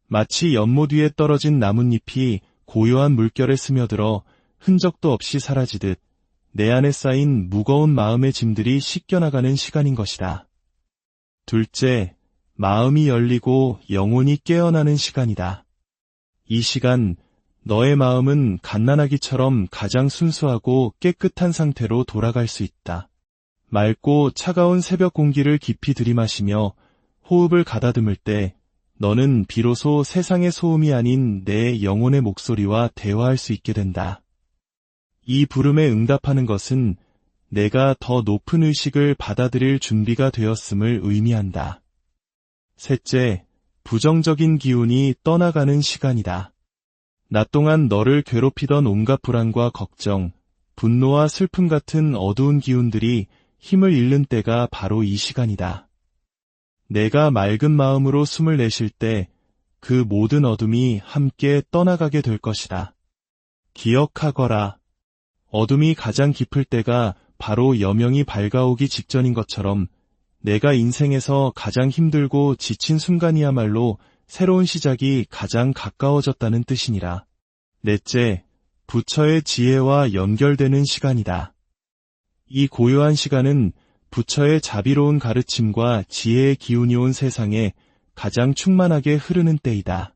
마치 연못 위에 떨어진 나뭇잎이 고요한 물결에 스며들어 흔적도 없이 사라지듯 내 안에 쌓인 무거운 마음의 짐들이 씻겨나가는 시간인 것이다. 둘째, 마음이 열리고 영혼이 깨어나는 시간이다. 이 시간, 너의 마음은 갓난아기처럼 가장 순수하고 깨끗한 상태로 돌아갈 수 있다. 맑고 차가운 새벽 공기를 깊이 들이마시며 호흡을 가다듬을 때 너는 비로소 세상의 소음이 아닌 내 영혼의 목소리와 대화할 수 있게 된다. 이 부름에 응답하는 것은 내가 더 높은 의식을 받아들일 준비가 되었음을 의미한다. 셋째, 부정적인 기운이 떠나가는 시간이다. 낮 동안 너를 괴롭히던 온갖 불안과 걱정, 분노와 슬픔 같은 어두운 기운들이 힘을 잃는 때가 바로 이 시간이다. 내가 맑은 마음으로 숨을 내쉴 때 그 모든 어둠이 함께 떠나가게 될 것이다. 기억하거라. 어둠이 가장 깊을 때가 바로 여명이 밝아오기 직전인 것처럼 내가 인생에서 가장 힘들고 지친 순간이야말로 새로운 시작이 가장 가까워졌다는 뜻이니라. 넷째, 부처의 지혜와 연결되는 시간이다. 이 고요한 시간은 부처의 자비로운 가르침과 지혜의 기운이 온 세상에 가장 충만하게 흐르는 때이다.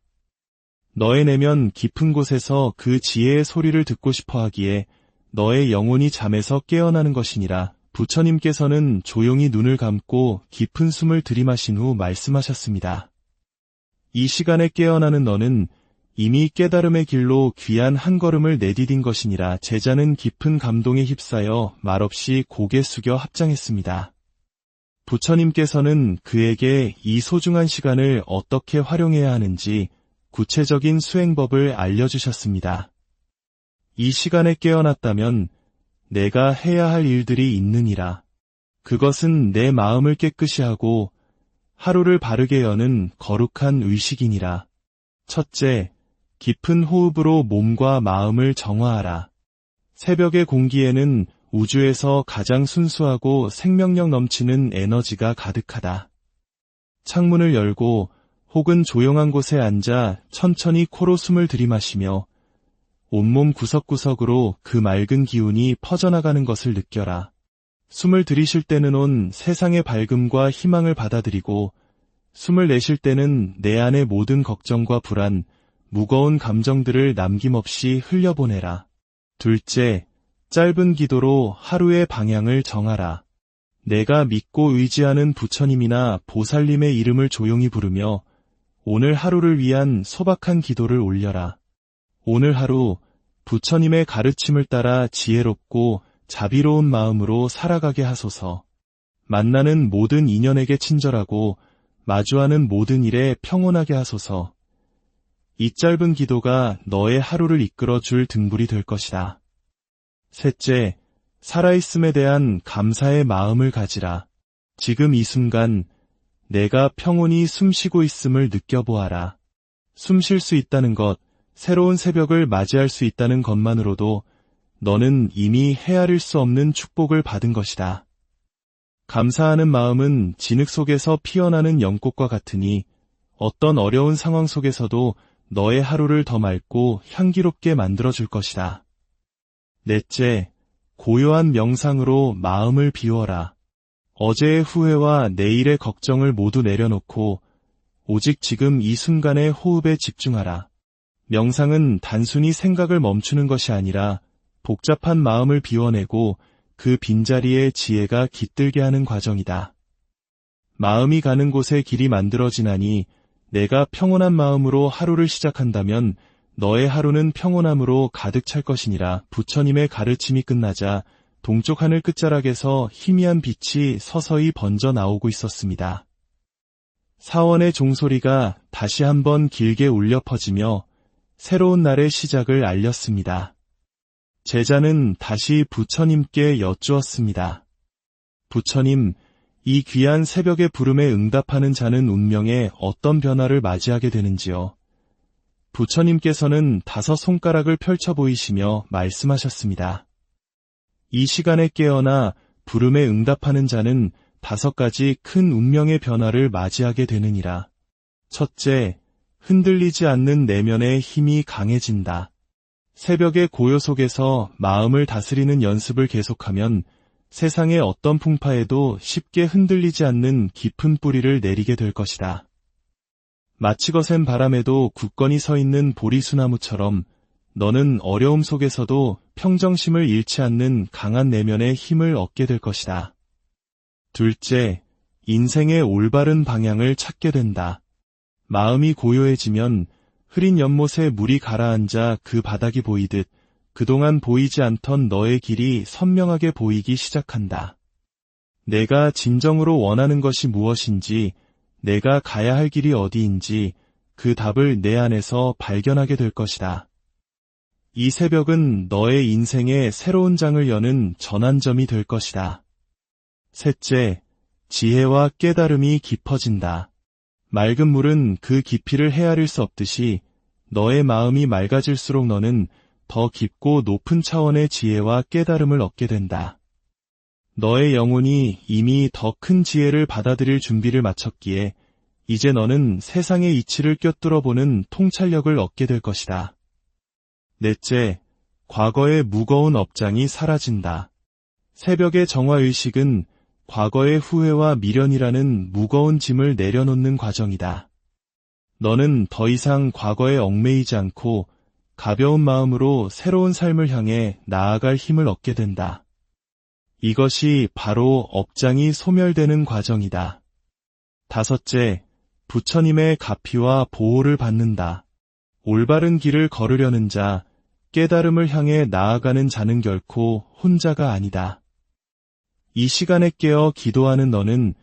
너의 내면 깊은 곳에서 그 지혜의 소리를 듣고 싶어 하기에 너의 영혼이 잠에서 깨어나는 것이니라. 부처님께서는 조용히 눈을 감고 깊은 숨을 들이마신 후 말씀하셨습니다. 이 시간에 깨어나는 너는 이미 깨달음의 길로 귀한 한 걸음을 내디딘 것이니라. 제자는 깊은 감동에 휩싸여 말없이 고개 숙여 합장했습니다. 부처님께서는 그에게 이 소중한 시간을 어떻게 활용해야 하는지 구체적인 수행법을 알려주셨습니다. 이 시간에 깨어났다면 내가 해야 할 일들이 있느니라. 그것은 내 마음을 깨끗이 하고 하루를 바르게 여는 거룩한 의식이니라. 첫째, 깊은 호흡으로 몸과 마음을 정화하라. 새벽의 공기에는 우주에서 가장 순수하고 생명력 넘치는 에너지가 가득하다. 창문을 열고 혹은 조용한 곳에 앉아 천천히 코로 숨을 들이마시며 온몸 구석구석으로 그 맑은 기운이 퍼져나가는 것을 느껴라. 숨을 들이쉴 때는 온 세상의 밝음과 희망을 받아들이고 숨을 내쉴 때는 내 안의 모든 걱정과 불안, 무거운 감정들을 남김없이 흘려보내라. 둘째, 짧은 기도로 하루의 방향을 정하라. 내가 믿고 의지하는 부처님이나 보살님의 이름을 조용히 부르며 오늘 하루를 위한 소박한 기도를 올려라. 오늘 하루 부처님의 가르침을 따라 지혜롭고 자비로운 마음으로 살아가게 하소서. 만나는 모든 인연에게 친절하고 마주하는 모든 일에 평온하게 하소서. 이 짧은 기도가 너의 하루를 이끌어줄 등불이 될 것이다. 셋째, 살아있음에 대한 감사의 마음을 가지라. 지금 이 순간 내가 평온히 숨쉬고 있음을 느껴보아라. 숨 쉴 수 있다는 것, 새로운 새벽을 맞이할 수 있다는 것만으로도 너는 이미 헤아릴 수 없는 축복을 받은 것이다. 감사하는 마음은 진흙 속에서 피어나는 연꽃과 같으니 어떤 어려운 상황 속에서도 너의 하루를 더 맑고 향기롭게 만들어줄 것이다. 넷째, 고요한 명상으로 마음을 비워라. 어제의 후회와 내일의 걱정을 모두 내려놓고 오직 지금 이 순간의 호흡에 집중하라. 명상은 단순히 생각을 멈추는 것이 아니라 복잡한 마음을 비워내고 그 빈자리에 지혜가 깃들게 하는 과정이다. 마음이 가는 곳에 길이 만들어지나니 내가 평온한 마음으로 하루를 시작한다면 너의 하루는 평온함으로 가득 찰 것이니라. 부처님의 가르침이 끝나자 동쪽 하늘 끝자락에서 희미한 빛이 서서히 번져 나오고 있었습니다. 사원의 종소리가 다시 한번 길게 울려 퍼지며 새로운 날의 시작을 알렸습니다. 제자는 다시 부처님께 여쭈었습니다. 부처님, 이 귀한 새벽의 부름에 응답하는 자는 운명에 어떤 변화를 맞이하게 되는지요? 부처님께서는 5 손가락을 펼쳐 보이시며 말씀하셨습니다. 이 시간에 깨어나 부름에 응답하는 자는 5가지 큰 운명의 변화를 맞이하게 되느니라. 첫째, 흔들리지 않는 내면의 힘이 강해진다. 새벽의 고요 속에서 마음을 다스리는 연습을 계속하면 세상의 어떤 풍파에도 쉽게 흔들리지 않는 깊은 뿌리를 내리게 될 것이다. 마치 거센 바람에도 굳건히 서 있는 보리수나무처럼 너는 어려움 속에서도 평정심을 잃지 않는 강한 내면의 힘을 얻게 될 것이다. 둘째, 인생의 올바른 방향을 찾게 된다. 마음이 고요해지면 흐린 연못에 물이 가라앉아 그 바닥이 보이듯 그동안 보이지 않던 너의 길이 선명하게 보이기 시작한다. 내가 진정으로 원하는 것이 무엇인지, 내가 가야 할 길이 어디인지 그 답을 내 안에서 발견하게 될 것이다. 이 새벽은 너의 인생의 새로운 장을 여는 전환점이 될 것이다. 셋째, 지혜와 깨달음이 깊어진다. 맑은 물은 그 깊이를 헤아릴 수 없듯이 너의 마음이 맑아질수록 너는 더 깊고 높은 차원의 지혜와 깨달음을 얻게 된다. 너의 영혼이 이미 더 큰 지혜를 받아들일 준비를 마쳤기에 이제 너는 세상의 이치를 꿰뚫어보는 통찰력을 얻게 될 것이다. 넷째, 과거의 무거운 업장이 사라진다. 새벽의 정화의식은 과거의 후회와 미련이라는 무거운 짐을 내려놓는 과정이다. 너는 더 이상 과거에 얽매이지 않고 가벼운 마음으로 새로운 삶을 향해 나아갈 힘을 얻게 된다. 이것이 바로 업장이 소멸되는 과정이다. 다섯째, 부처님의 가피와 보호를 받는다. 올바른 길을 걸으려는 자, 깨달음을 향해 나아가는 자는 결코 혼자가 아니다. 이 시간에 깨어 기도하는 너는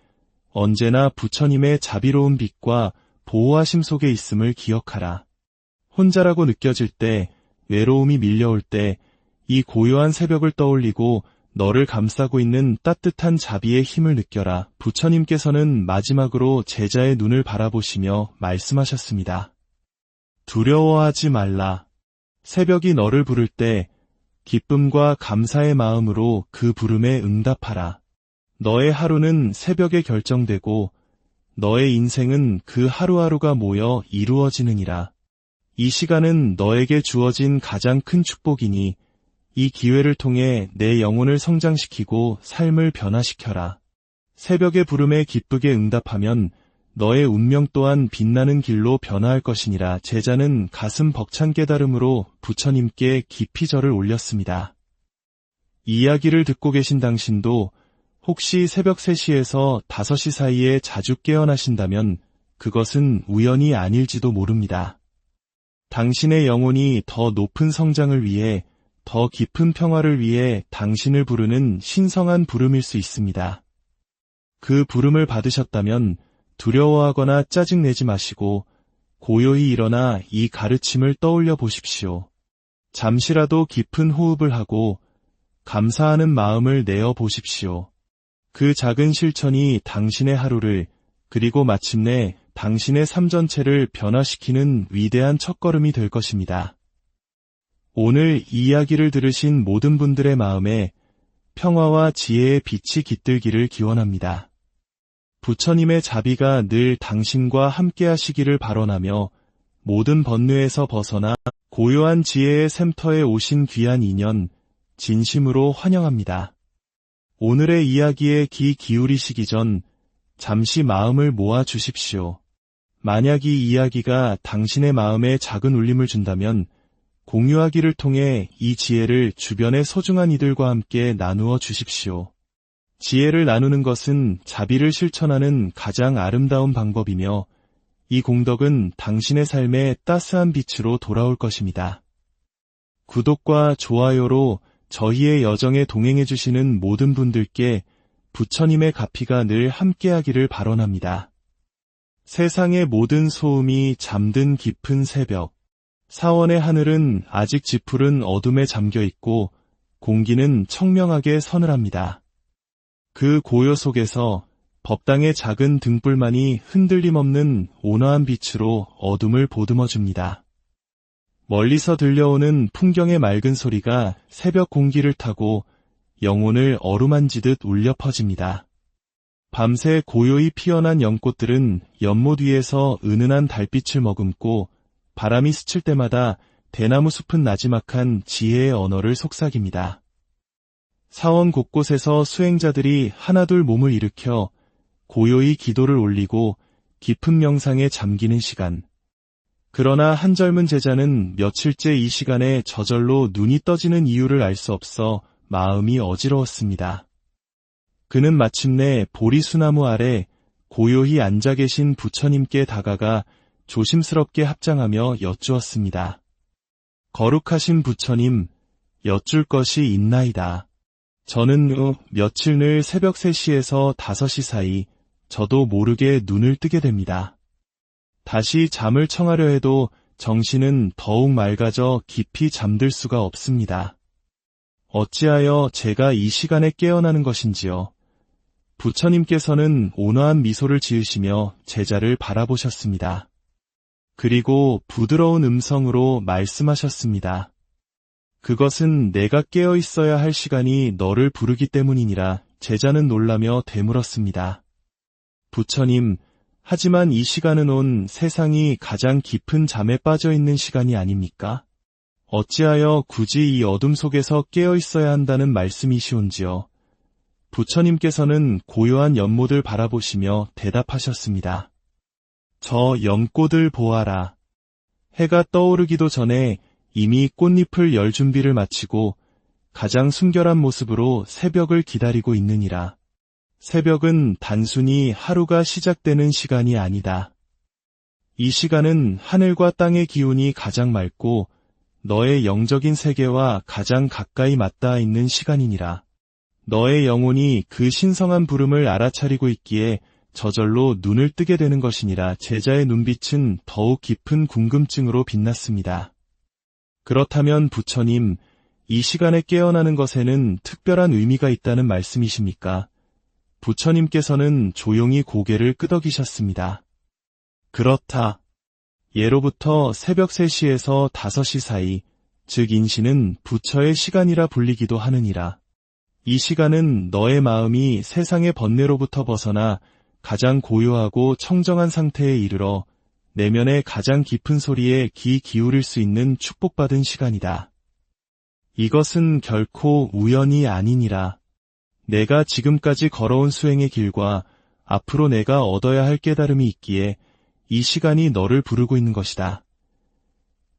언제나 부처님의 자비로운 빛과 보호하심 속에 있음을 기억하라. 혼자라고 느껴질 때, 외로움이 밀려올 때, 이 고요한 새벽을 떠올리고 너를 감싸고 있는 따뜻한 자비의 힘을 느껴라. 부처님께서는 마지막으로 제자의 눈을 바라보시며 말씀하셨습니다. 두려워하지 말라. 새벽이 너를 부를 때 기쁨과 감사의 마음으로 그 부름에 응답하라. 너의 하루는 새벽에 결정되고 너의 인생은 그 하루하루가 모여 이루어지느니라. 이 시간은 너에게 주어진 가장 큰 축복이니 이 기회를 통해 내 영혼을 성장시키고 삶을 변화시켜라. 새벽의 부름에 기쁘게 응답하면 너의 운명 또한 빛나는 길로 변화할 것이니라. 제자는 가슴 벅찬 깨달음으로 부처님께 깊이 절을 올렸습니다. 이 이야기를 듣고 계신 당신도 혹시 새벽 3시에서 5시 사이에 자주 깨어나신다면 그것은 우연이 아닐지도 모릅니다. 당신의 영혼이 더 높은 성장을 위해, 더 깊은 평화를 위해 당신을 부르는 신성한 부름일 수 있습니다. 그 부름을 받으셨다면 두려워하거나 짜증내지 마시고 고요히 일어나 이 가르침을 떠올려 보십시오. 잠시라도 깊은 호흡을 하고 감사하는 마음을 내어 보십시오. 그 작은 실천이 당신의 하루를, 그리고 마침내 당신의 삶 전체를 변화시키는 위대한 첫걸음이 될 것입니다. 오늘 이 이야기를 들으신 모든 분들의 마음에 평화와 지혜의 빛이 깃들기를 기원합니다. 부처님의 자비가 늘 당신과 함께 하시기를 발언하며 모든 번뇌에서 벗어나 고요한 지혜의 샘터에 오신 귀한 인연, 진심으로 환영합니다. 오늘의 이야기에 귀 기울이시기 전 잠시 마음을 모아 주십시오. 만약 이 이야기가 당신의 마음에 작은 울림을 준다면 공유하기를 통해 이 지혜를 주변의 소중한 이들과 함께 나누어 주십시오. 지혜를 나누는 것은 자비를 실천하는 가장 아름다운 방법이며 이 공덕은 당신의 삶에 따스한 빛으로 돌아올 것입니다. 구독과 좋아요로 저희의 여정에 동행해주시는 모든 분들께 부처님의 가피가 늘 함께하기를 발언합니다. 세상의 모든 소음이 잠든 깊은 새벽. 사원의 하늘은 아직 지푸른 어둠에 잠겨 있고 공기는 청명하게 서늘합니다. 그 고요 속에서 법당의 작은 등불만이 흔들림 없는 온화한 빛으로 어둠을 보듬어줍니다. 멀리서 들려오는 풍경의 맑은 소리가 새벽 공기를 타고 영혼을 어루만지듯 울려 퍼집니다. 밤새 고요히 피어난 연꽃들은 연못 위에서 은은한 달빛을 머금고 바람이 스칠 때마다 대나무 숲은 나지막한 지혜의 언어를 속삭입니다. 사원 곳곳에서 수행자들이 하나둘 몸을 일으켜 고요히 기도를 올리고 깊은 명상에 잠기는 시간. 그러나 한 젊은 제자는 며칠째 이 시간에 저절로 눈이 떠지는 이유를 알 수 없어 마음이 어지러웠습니다. 그는 마침내 보리수나무 아래 고요히 앉아 계신 부처님께 다가가 조심스럽게 합장하며 여쭈었습니다. 거룩하신 부처님, 여쭐 것이 있나이다. 저는 며칠 늘 새벽 3시에서 5시 사이 저도 모르게 눈을 뜨게 됩니다. 다시 잠을 청하려 해도 정신은 더욱 맑아져 깊이 잠들 수가 없습니다. 어찌하여 제가 이 시간에 깨어나는 것인지요. 부처님께서는 온화한 미소를 지으시며 제자를 바라보셨습니다. 그리고 부드러운 음성으로 말씀하셨습니다. 그것은 내가 깨어 있어야 할 시간이 너를 부르기 때문이니라. 제자는 놀라며 되물었습니다. 부처님, 하지만 이 시간은 온 세상이 가장 깊은 잠에 빠져 있는 시간이 아닙니까? 어찌하여 굳이 이 어둠 속에서 깨어 있어야 한다는 말씀이시온지요. 부처님께서는 고요한 연못을 바라보시며 대답하셨습니다. 저 연꽃을 보아라. 해가 떠오르기도 전에 이미 꽃잎을 열 준비를 마치고 가장 순결한 모습으로 새벽을 기다리고 있느니라. 새벽은 단순히 하루가 시작되는 시간이 아니다. 이 시간은 하늘과 땅의 기운이 가장 맑고 너의 영적인 세계와 가장 가까이 맞닿아 있는 시간이니라. 너의 영혼이 그 신성한 부름을 알아차리고 있기에 저절로 눈을 뜨게 되는 것이니라. 제자의 눈빛은 더욱 깊은 궁금증으로 빛났습니다. 그렇다면 부처님, 이 시간에 깨어나는 것에는 특별한 의미가 있다는 말씀이십니까? 부처님께서는 조용히 고개를 끄덕이셨습니다. 그렇다. 예로부터 새벽 3시에서 5시 사이, 즉 인신은 부처의 시간이라 불리기도 하느니라. 이 시간은 너의 마음이 세상의 번뇌로부터 벗어나 가장 고요하고 청정한 상태에 이르러 내면의 가장 깊은 소리에 귀 기울일 수 있는 축복받은 시간이다. 이것은 결코 우연이 아니니라. 내가 지금까지 걸어온 수행의 길과 앞으로 내가 얻어야 할 깨달음이 있기에 이 시간이 너를 부르고 있는 것이다.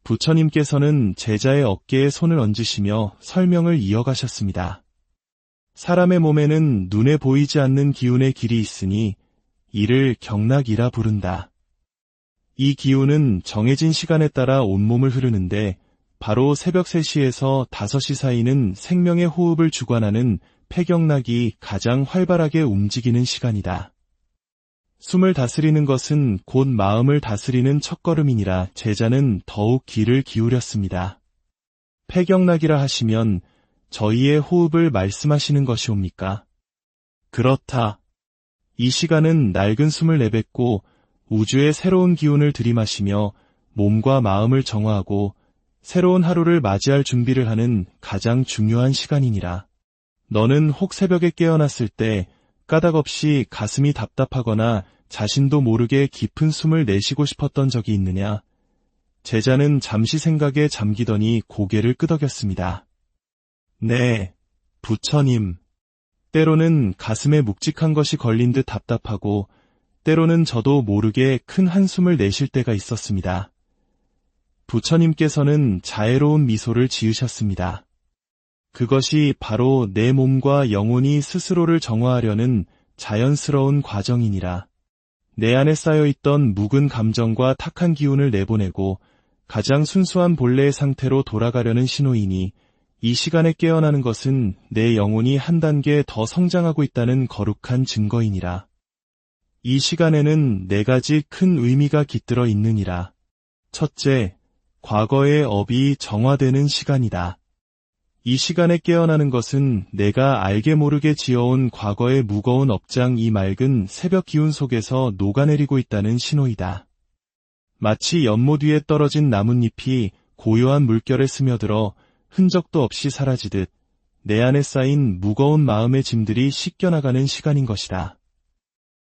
부처님께서는 제자의 어깨에 손을 얹으시며 설명을 이어가셨습니다. 사람의 몸에는 눈에 보이지 않는 기운의 길이 있으니 이를 경락이라 부른다. 이 기운은 정해진 시간에 따라 온몸을 흐르는데 바로 새벽 3시에서 5시 사이는 생명의 호흡을 주관하는 폐경락이 가장 활발하게 움직이는 시간이다. 숨을 다스리는 것은 곧 마음을 다스리는 첫걸음이니라. 제자는 더욱 귀를 기울였습니다. 폐경락이라 하시면 저희의 호흡을 말씀하시는 것이옵니까? 그렇다. 이 시간은 낡은 숨을 내뱉고 우주의 새로운 기운을 들이마시며 몸과 마음을 정화하고 새로운 하루를 맞이할 준비를 하는 가장 중요한 시간이니라. 너는 혹 새벽에 깨어났을 때 까닭없이 가슴이 답답하거나 자신도 모르게 깊은 숨을 내쉬고 싶었던 적이 있느냐? 제자는 잠시 생각에 잠기더니 고개를 끄덕였습니다. 네, 부처님. 때로는 가슴에 묵직한 것이 걸린 듯 답답하고 때로는 저도 모르게 큰 한숨을 내쉴 때가 있었습니다. 부처님께서는 자애로운 미소를 지으셨습니다. 그것이 바로 내 몸과 영혼이 스스로를 정화하려는 자연스러운 과정이니라. 내 안에 쌓여있던 묵은 감정과 탁한 기운을 내보내고 가장 순수한 본래의 상태로 돌아가려는 신호이니 이 시간에 깨어나는 것은 내 영혼이 한 단계 더 성장하고 있다는 거룩한 증거이니라. 이 시간에는 4가지 큰 의미가 깃들어 있느니라. 첫째, 과거의 업이 정화되는 시간이다. 이 시간에 깨어나는 것은 내가 알게 모르게 지어온 과거의 무거운 업장 이 맑은 새벽 기운 속에서 녹아내리고 있다는 신호이다. 마치 연못 위에 떨어진 나뭇잎이 고요한 물결에 스며들어 흔적도 없이 사라지듯 내 안에 쌓인 무거운 마음의 짐들이 씻겨나가는 시간인 것이다.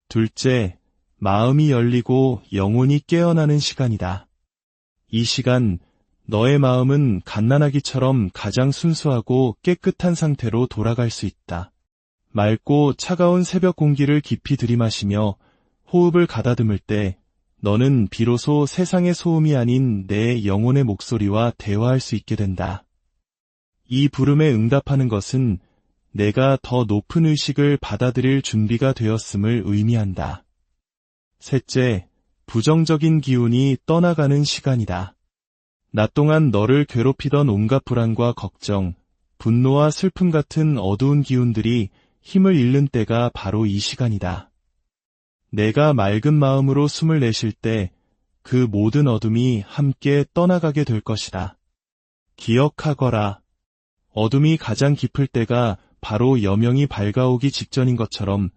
둘째, 마음이 열리고 영혼이 깨어나는 시간이다. 이 시간, 너의 마음은 갓난아기처럼 가장 순수하고 깨끗한 상태로 돌아갈 수 있다. 맑고 차가운 새벽 공기를 깊이 들이마시며 호흡을 가다듬을 때 너는 비로소 세상의 소음이 아닌 내 영혼의 목소리와 대화할 수 있게 된다. 이 부름에 응답하는 것은 내가 더 높은 의식을 받아들일 준비가 되었음을 의미한다. 셋째, 부정적인 기운이 떠나가는 시간이다. 낮 동안 너를 괴롭히던 온갖 불안과 걱정, 분노와 슬픔 같은 어두운 기운들이 힘을 잃는 때가 바로 이 시간이다. 내가 맑은 마음으로 숨을 내쉴 때 그 모든 어둠이 함께 떠나가게 될 것이다. 기억하거라. 어둠이 가장 깊을 때가 바로 여명이 밝아오기 직전인 것처럼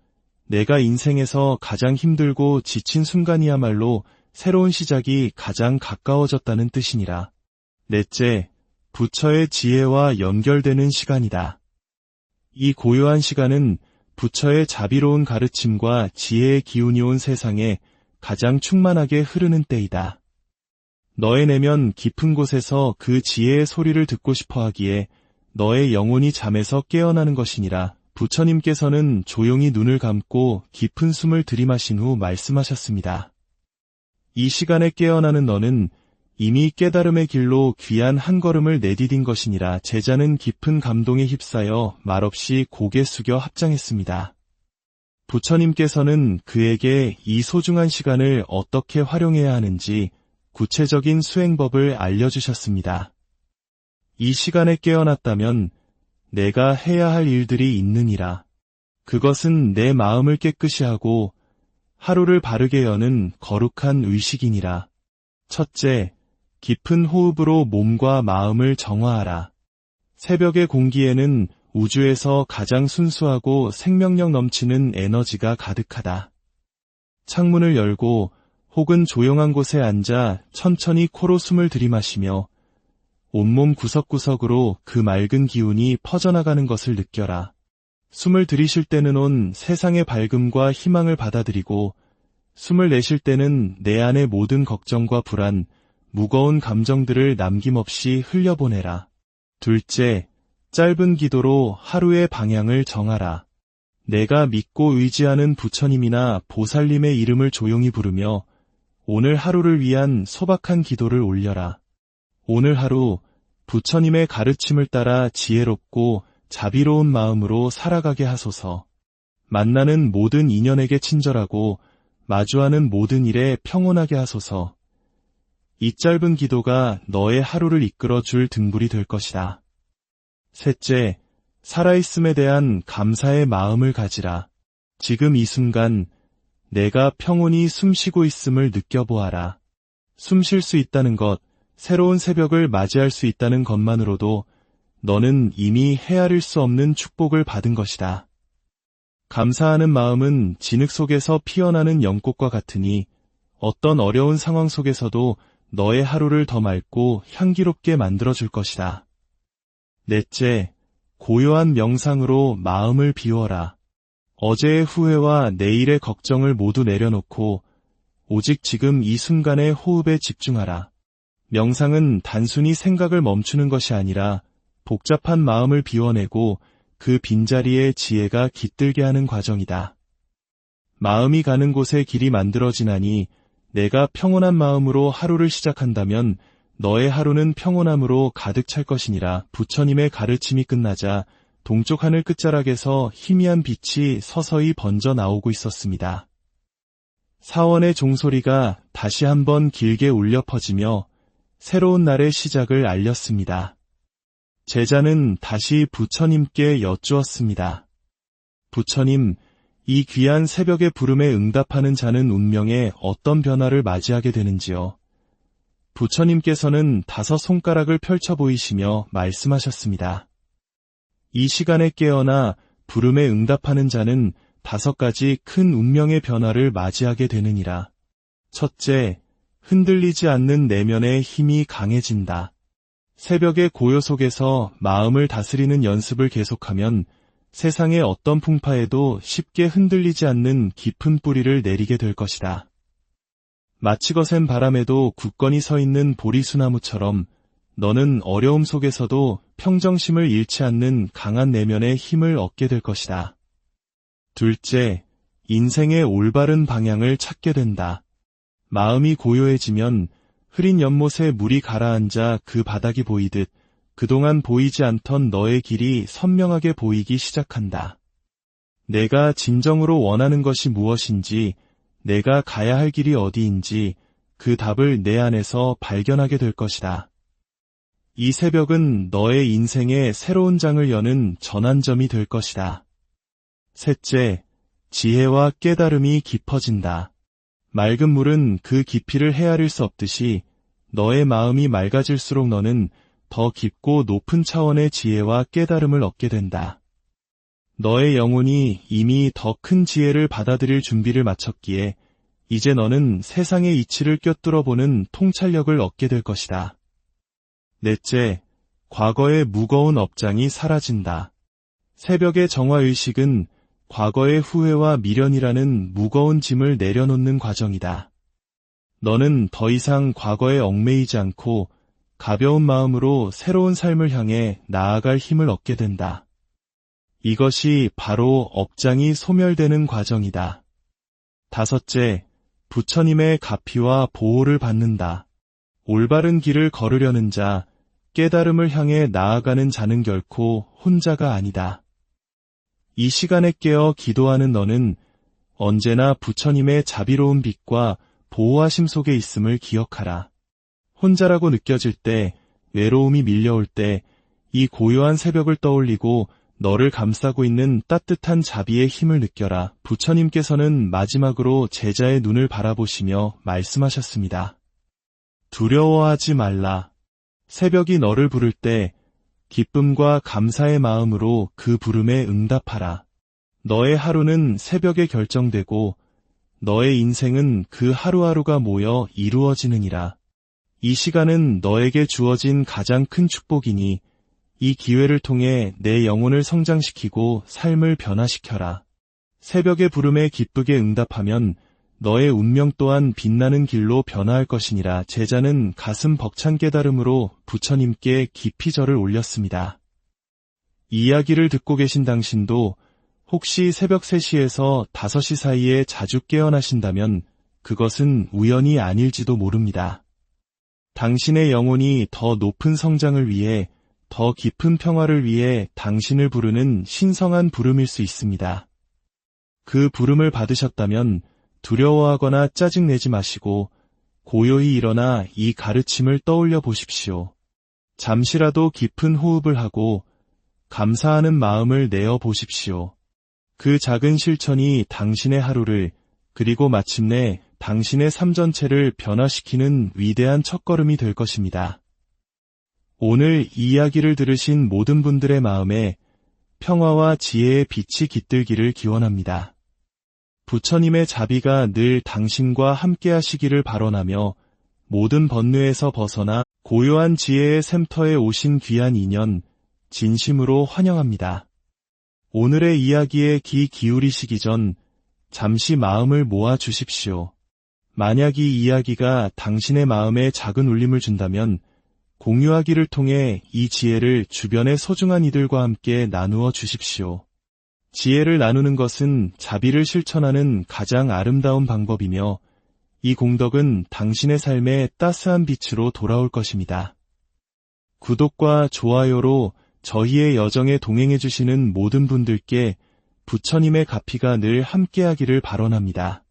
내가 인생에서 가장 힘들고 지친 순간이야말로 새로운 시작이 가장 가까워졌다는 뜻이니라. 넷째, 부처의 지혜와 연결되는 시간이다. 이 고요한 시간은 부처의 자비로운 가르침과 지혜의 기운이 온 세상에 가장 충만하게 흐르는 때이다. 너의 내면 깊은 곳에서 그 지혜의 소리를 듣고 싶어 하기에 너의 영혼이 잠에서 깨어나는 것이니라. 부처님께서는 조용히 눈을 감고 깊은 숨을 들이마신 후 말씀하셨습니다. 이 시간에 깨어나는 너는 이미 깨달음의 길로 귀한 한 걸음을 내디딘 것이니라. 제자는 깊은 감동에 휩싸여 말없이 고개 숙여 합장했습니다. 부처님께서는 그에게 이 소중한 시간을 어떻게 활용해야 하는지 구체적인 수행법을 알려주셨습니다. 이 시간에 깨어났다면 내가 해야 할 일들이 있느니라. 그것은 내 마음을 깨끗이 하고 하루를 바르게 여는 거룩한 의식이니라. 첫째, 깊은 호흡으로 몸과 마음을 정화하라. 새벽의 공기에는 우주에서 가장 순수하고 생명력 넘치는 에너지가 가득하다. 창문을 열고 혹은 조용한 곳에 앉아 천천히 코로 숨을 들이마시며 온몸 구석구석으로 그 맑은 기운이 퍼져나가는 것을 느껴라. 숨을 들이쉴 때는 온 세상의 밝음과 희망을 받아들이고 숨을 내쉴 때는 내 안의 모든 걱정과 불안, 무거운 감정들을 남김없이 흘려보내라. 둘째, 짧은 기도로 하루의 방향을 정하라. 내가 믿고 의지하는 부처님이나 보살님의 이름을 조용히 부르며 오늘 하루를 위한 소박한 기도를 올려라. 오늘 하루 부처님의 가르침을 따라 지혜롭고 자비로운 마음으로 살아가게 하소서. 만나는 모든 인연에게 친절하고 마주하는 모든 일에 평온하게 하소서. 이 짧은 기도가 너의 하루를 이끌어줄 등불이 될 것이다. 셋째, 살아있음에 대한 감사의 마음을 가지라. 지금 이 순간 내가 평온히 숨쉬고 있음을 느껴보아라. 숨 쉴 수 있다는 것, 새로운 새벽을 맞이할 수 있다는 것만으로도 너는 이미 헤아릴 수 없는 축복을 받은 것이다. 감사하는 마음은 진흙 속에서 피어나는 연꽃과 같으니 어떤 어려운 상황 속에서도 너의 하루를 더 맑고 향기롭게 만들어줄 것이다. 넷째, 고요한 명상으로 마음을 비워라. 어제의 후회와 내일의 걱정을 모두 내려놓고 오직 지금 이 순간의 호흡에 집중하라. 명상은 단순히 생각을 멈추는 것이 아니라 복잡한 마음을 비워내고 그 빈자리에 지혜가 깃들게 하는 과정이다. 마음이 가는 곳에 길이 만들어지나니 내가 평온한 마음으로 하루를 시작한다면 너의 하루는 평온함으로 가득 찰 것이니라. 부처님의 가르침이 끝나자 동쪽 하늘 끝자락에서 희미한 빛이 서서히 번져 나오고 있었습니다. 사원의 종소리가 다시 한번 길게 울려 퍼지며 새로운 날의 시작을 알렸습니다. 제자는 다시 부처님께 여쭈었습니다. 부처님, 이 귀한 새벽의 부름에 응답하는 자는 운명에 어떤 변화를 맞이하게 되는지요? 부처님께서는 5 손가락을 펼쳐 보이시며 말씀하셨습니다. 이 시간에 깨어나 부름에 응답하는 자는 5가지 큰 운명의 변화를 맞이하게 되느니라. 첫째, 흔들리지 않는 내면의 힘이 강해진다. 새벽의 고요 속에서 마음을 다스리는 연습을 계속하면 세상의 어떤 풍파에도 쉽게 흔들리지 않는 깊은 뿌리를 내리게 될 것이다. 마치 거센 바람에도 굳건히 서 있는 보리수나무처럼 너는 어려움 속에서도 평정심을 잃지 않는 강한 내면의 힘을 얻게 될 것이다. 둘째, 인생의 올바른 방향을 찾게 된다. 마음이 고요해지면 흐린 연못에 물이 가라앉아 그 바닥이 보이듯 그동안 보이지 않던 너의 길이 선명하게 보이기 시작한다. 내가 진정으로 원하는 것이 무엇인지, 내가 가야 할 길이 어디인지 그 답을 내 안에서 발견하게 될 것이다. 이 새벽은 너의 인생의 새로운 장을 여는 전환점이 될 것이다. 셋째, 지혜와 깨달음이 깊어진다. 맑은 물은 그 깊이를 헤아릴 수 없듯이 너의 마음이 맑아질수록 너는 더 깊고 높은 차원의 지혜와 깨달음을 얻게 된다. 너의 영혼이 이미 더 큰 지혜를 받아들일 준비를 마쳤기에 이제 너는 세상의 이치를 꿰뚫어보는 통찰력을 얻게 될 것이다. 넷째, 과거의 무거운 업장이 사라진다. 새벽의 정화의식은 과거의 후회와 미련이라는 무거운 짐을 내려놓는 과정이다. 너는 더 이상 과거에 얽매이지 않고 가벼운 마음으로 새로운 삶을 향해 나아갈 힘을 얻게 된다. 이것이 바로 업장이 소멸되는 과정이다. 다섯째, 부처님의 가피와 보호를 받는다. 올바른 길을 걸으려는 자, 깨달음을 향해 나아가는 자는 결코 혼자가 아니다. 이 시간에 깨어 기도하는 너는 언제나 부처님의 자비로운 빛과 보호하심 속에 있음을 기억하라. 혼자라고 느껴질 때, 외로움이 밀려올 때, 이 고요한 새벽을 떠올리고 너를 감싸고 있는 따뜻한 자비의 힘을 느껴라. 부처님께서는 마지막으로 제자의 눈을 바라보시며 말씀하셨습니다. 두려워하지 말라. 새벽이 너를 부를 때 기쁨과 감사의 마음으로 그 부름에 응답하라. 너의 하루는 새벽에 결정되고 너의 인생은 그 하루하루가 모여 이루어지느니라. 이 시간은 너에게 주어진 가장 큰 축복이니 이 기회를 통해 내 영혼을 성장시키고 삶을 변화시켜라. 새벽의 부름에 기쁘게 응답하면 너의 운명 또한 빛나는 길로 변화할 것이니라. 제자는 가슴 벅찬 깨달음으로 부처님께 깊이 절을 올렸습니다. 이 이야기를 듣고 계신 당신도 혹시 새벽 3시에서 5시 사이에 자주 깨어나신다면 그것은 우연이 아닐지도 모릅니다. 당신의 영혼이 더 높은 성장을 위해, 더 깊은 평화를 위해 당신을 부르는 신성한 부름일 수 있습니다. 그 부름을 받으셨다면 두려워하거나 짜증내지 마시고 고요히 일어나 이 가르침을 떠올려 보십시오. 잠시라도 깊은 호흡을 하고 감사하는 마음을 내어 보십시오. 그 작은 실천이 당신의 하루를, 그리고 마침내 당신의 삶 전체를 변화시키는 위대한 첫걸음이 될 것입니다. 오늘 이 이야기를 들으신 모든 분들의 마음에 평화와 지혜의 빛이 깃들기를 기원합니다. 부처님의 자비가 늘 당신과 함께 하시기를 발언하며 모든 번뇌에서 벗어나 고요한 지혜의 샘터에 오신 귀한 인연, 진심으로 환영합니다. 오늘의 이야기에 귀 기울이시기 전 잠시 마음을 모아 주십시오. 만약 이 이야기가 당신의 마음에 작은 울림을 준다면 공유하기를 통해 이 지혜를 주변의 소중한 이들과 함께 나누어 주십시오. 지혜를 나누는 것은 자비를 실천하는 가장 아름다운 방법이며 이 공덕은 당신의 삶에 따스한 빛으로 돌아올 것입니다. 구독과 좋아요로 저희의 여정에 동행해주시는 모든 분들께 부처님의 가피가 늘 함께하기를 발언합니다.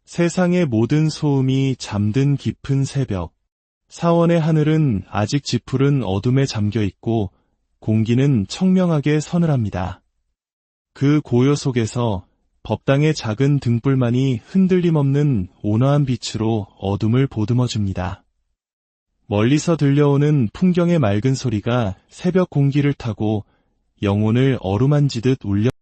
세상의 모든 소음이 잠든 깊은 새벽. 사원의 하늘은 아직 지푸른 어둠에 잠겨 있고 공기는 청명하게 서늘합니다. 그 고요 속에서 법당의 작은 등불만이 흔들림 없는 온화한 빛으로 어둠을 보듬어줍니다. 멀리서 들려오는 풍경의 맑은 소리가 새벽 공기를 타고 영혼을 어루만지듯 울려